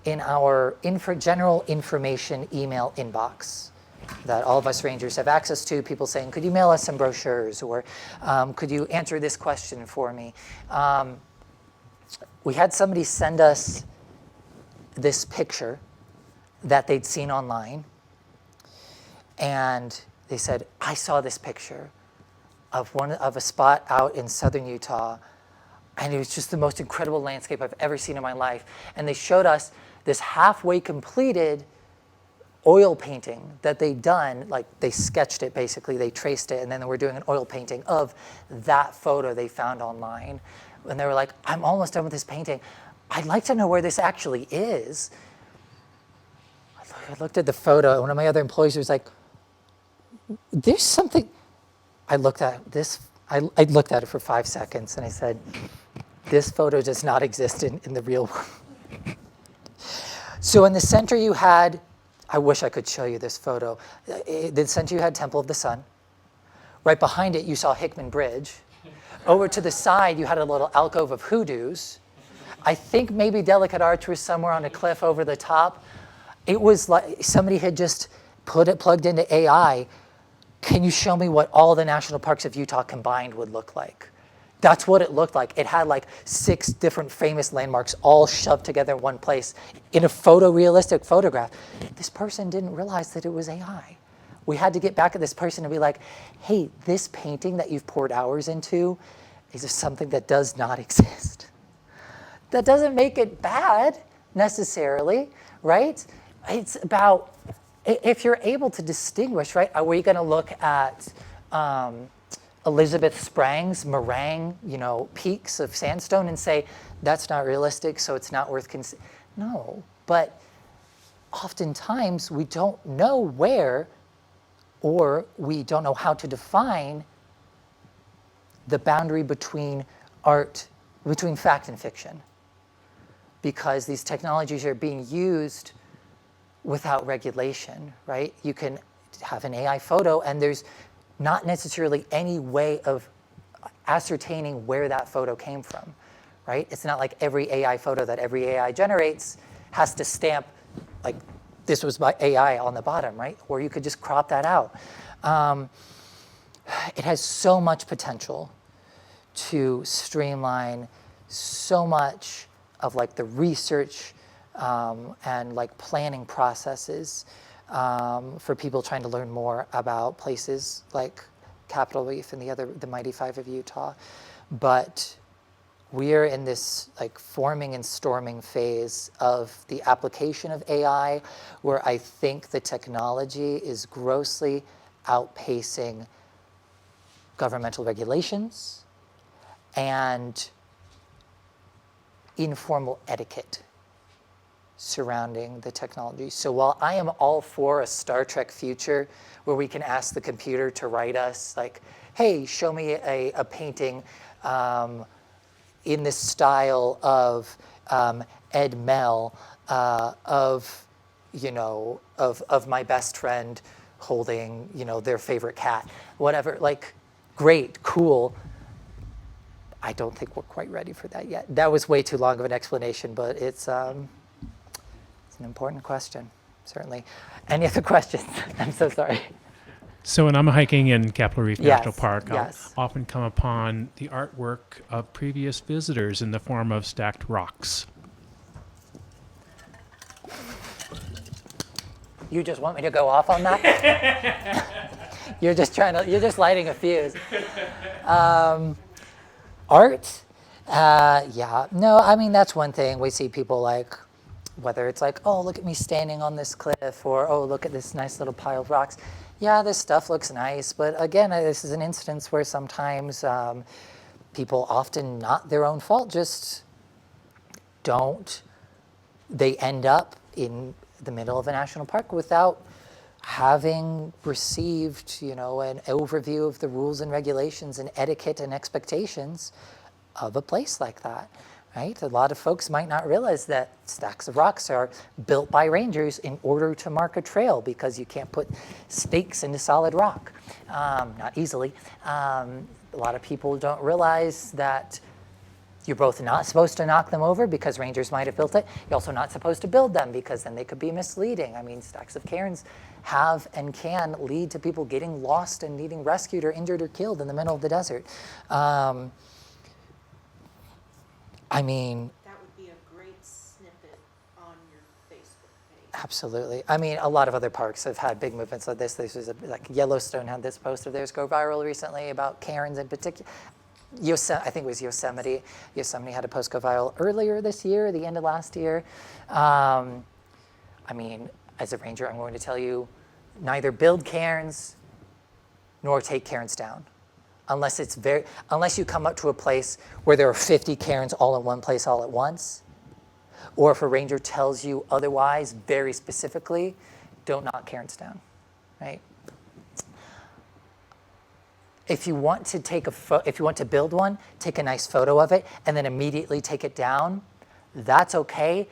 in our general information email inbox that all of us rangers have access to, people saying, could you mail us some brochures, or could you answer this question for me? We had somebody send us this picture that they'd seen online, and they said, I saw this picture of a spot out in southern Utah, and it was just the most incredible landscape I've ever seen in my life. And they showed us this halfway completed oil painting that they'd done, like they sketched it basically, they traced it, and then they were doing an oil painting of that photo they found online. And they were like, I'm almost done with this painting. I'd like to know where this actually is. I looked at the photo, and one of my other employees was like, there's something. I looked at this, I looked at it for 5 seconds, and I said, this photo does not exist in the real world. So in the center you had, I wish I could show you this photo. In the center you had Temple of the Sun. Right behind it you saw Hickman Bridge. Over to the side you had a little alcove of hoodoos. I think maybe Delicate Arts was somewhere on a cliff over the top. It was like somebody had just plugged into AI. Can you show me what all the national parks of Utah combined would look like? That's what it looked like. It had like 6 different famous landmarks all shoved together in one place in a photorealistic photograph. This person didn't realize that it was AI. We had to get back at this person and be like, hey, this painting that you've poured hours into is something that does not exist. That doesn't make it bad necessarily, right? It's if you're able to distinguish, right, are we going to look at Elizabeth Sprang's meringue, peaks of sandstone and say, that's not realistic, so it's not worth considering? No, but oftentimes we don't know where, or we don't know how to define the boundary between between fact and fiction, because these technologies are being used without regulation, right? You can have an AI photo and there's not necessarily any way of ascertaining where that photo came from, right? It's not like every AI photo that every AI generates has to stamp, like, this was by AI on the bottom, right? Or you could just crop that out. It has so much potential to streamline so much of like the research and like planning processes for people trying to learn more about places like Capitol Reef and the Mighty Five of Utah. But we're in this like forming and storming phase of the application of AI, where I think the technology is grossly outpacing governmental regulations and informal etiquette surrounding the technology. So while I am all for a Star Trek future where we can ask the computer to write us like, hey, show me a painting in this style of Ed Mel of my best friend holding, their favorite cat, whatever, like, great, cool. I don't think we're quite ready for that yet. That was way too long of an explanation, but it's an important question, certainly. Any other questions? I'm so sorry. So when I'm hiking in Capitol Reef National Park, yes. I'll often come upon the artwork of previous visitors in the form of stacked rocks. You just want me to go off on that? You're just lighting a fuse. Art? Yeah. No, I mean, that's one thing. We see people like, whether it's like, oh, look at me standing on this cliff, or, oh, look at this nice little pile of rocks. Yeah, this stuff looks nice. But again, this is an instance where sometimes people, often not their own fault, just they end up in the middle of a national park without having received, an overview of the rules and regulations and etiquette and expectations of a place like that, right? A lot of folks might not realize that stacks of rocks are built by rangers in order to mark a trail, because you can't put stakes into solid rock, not easily. A lot of people don't realize that you're both not supposed to knock them over because rangers might have built it. You're also not supposed to build them because then they could be misleading. I mean, stacks of cairns have and can lead to people getting lost and needing rescued or injured or killed in the middle of the desert. That would be a great snippet on your Facebook page. Absolutely. I mean, a lot of other parks have had big movements like this. This was like Yellowstone had this post of theirs go viral recently about cairns in particular. I think it was Yosemite. Yosemite had a post go viral earlier this year, the end of last year. I mean, as a ranger, I'm going to tell you, neither build cairns nor take cairns down, unless you come up to a place where there are 50 cairns all in one place all at once, or if a ranger tells you otherwise very specifically, don't knock cairns down, right? If you want to build one, take a nice photo of it and then immediately take it down. That's okay,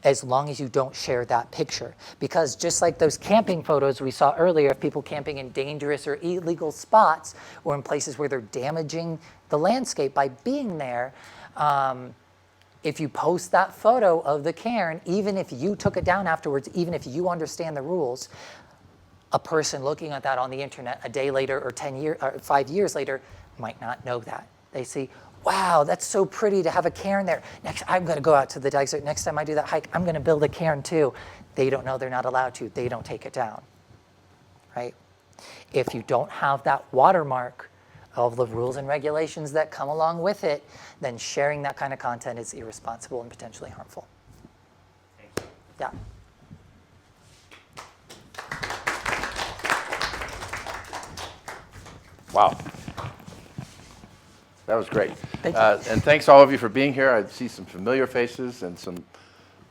as long as you don't share that picture. Because just like those camping photos we saw earlier of people camping in dangerous or illegal spots, or in places where they're damaging the landscape by being there, if you post that photo of the cairn, even if you took it down afterwards, even if you understand the rules, a person looking at that on the internet a day later or 5 years later might not know that. They see, wow, that's so pretty to have a cairn there. Next, I'm going to go out to the desert. Next time I do that hike, I'm going to build a cairn too. They don't know they're not allowed to. They don't take it down, right? If you don't have that watermark of the rules and regulations that come along with it, then sharing that kind of content is irresponsible and potentially harmful. Yeah. Wow. That was great. Thank you. And thanks all of you for being here. I see some familiar faces and some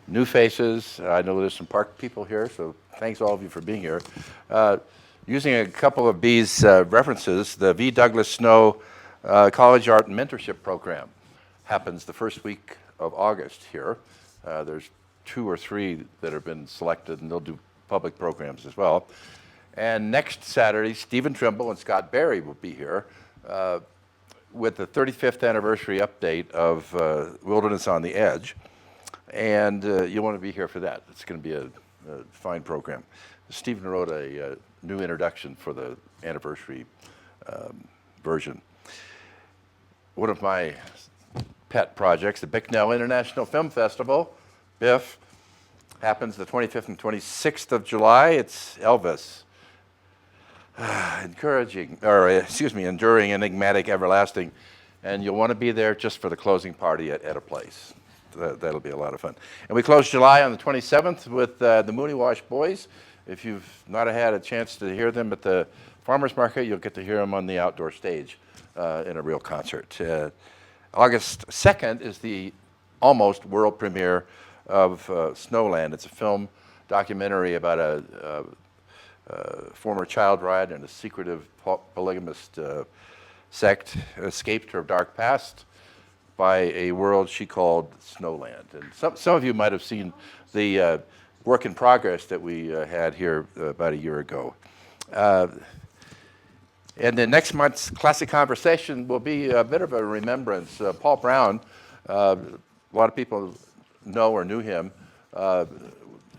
new faces. I know there's some park people here, so thanks all of you for being here. Using a couple of B's references, the V. Douglas Snow College Art and Mentorship Program happens the first week of August here. There's 2 or 3 that have been selected, and they'll do public programs as well. And next Saturday, Stephen Trimble and Scott Berry will be here with the 35th anniversary update of Wilderness on the Edge. And you want to be here for that. It's going to be a fine program. Stephen wrote a new introduction for the anniversary version. One of my pet projects, the Bicknell International Film Festival, BIFF, happens the 25th and 26th of July. It's Elvis. Enduring, enigmatic, everlasting. And you'll want to be there just for the closing party at a place. That'll be a lot of fun. And we close July on the 27th with the Mooney Wash Boys. If you've not had a chance to hear them at the farmers market, you'll get to hear them on the outdoor stage in a real concert. August 2nd is the almost world premiere of Snowland. It's a film documentary about a former child bride and a secretive polygamist sect escaped her dark past by a world she called Snowland. And some of you might have seen the work in progress that we had here about a year ago. And then next month's Classic Conversation will be a bit of a remembrance. Paul Brown, a lot of people know or knew him.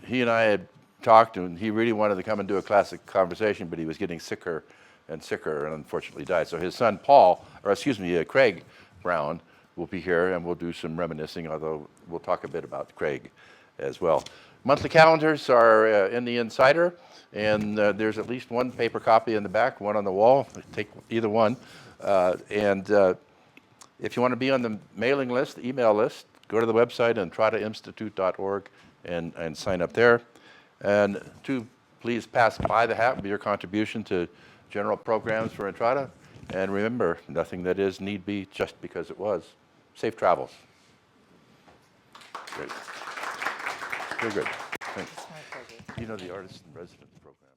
He and I had talked, and he really wanted to come and do a Classic Conversation, but he was getting sicker and sicker and unfortunately died. So his son Craig Brown will be here, and we'll do some reminiscing, although we'll talk a bit about Craig as well. Monthly calendars are in the Insider, and there's at least one paper copy in the back, one on the wall. Take either one. And if you want to be on the mailing list, the email list, go to the website, entradainstitute.org, and sign up there. And please pass by the hat with your contribution to general programs for Entrada. And remember, nothing that is need be just because it was. Safe travels. Great. Very good. Thanks. You know the Artists-in-Residence program.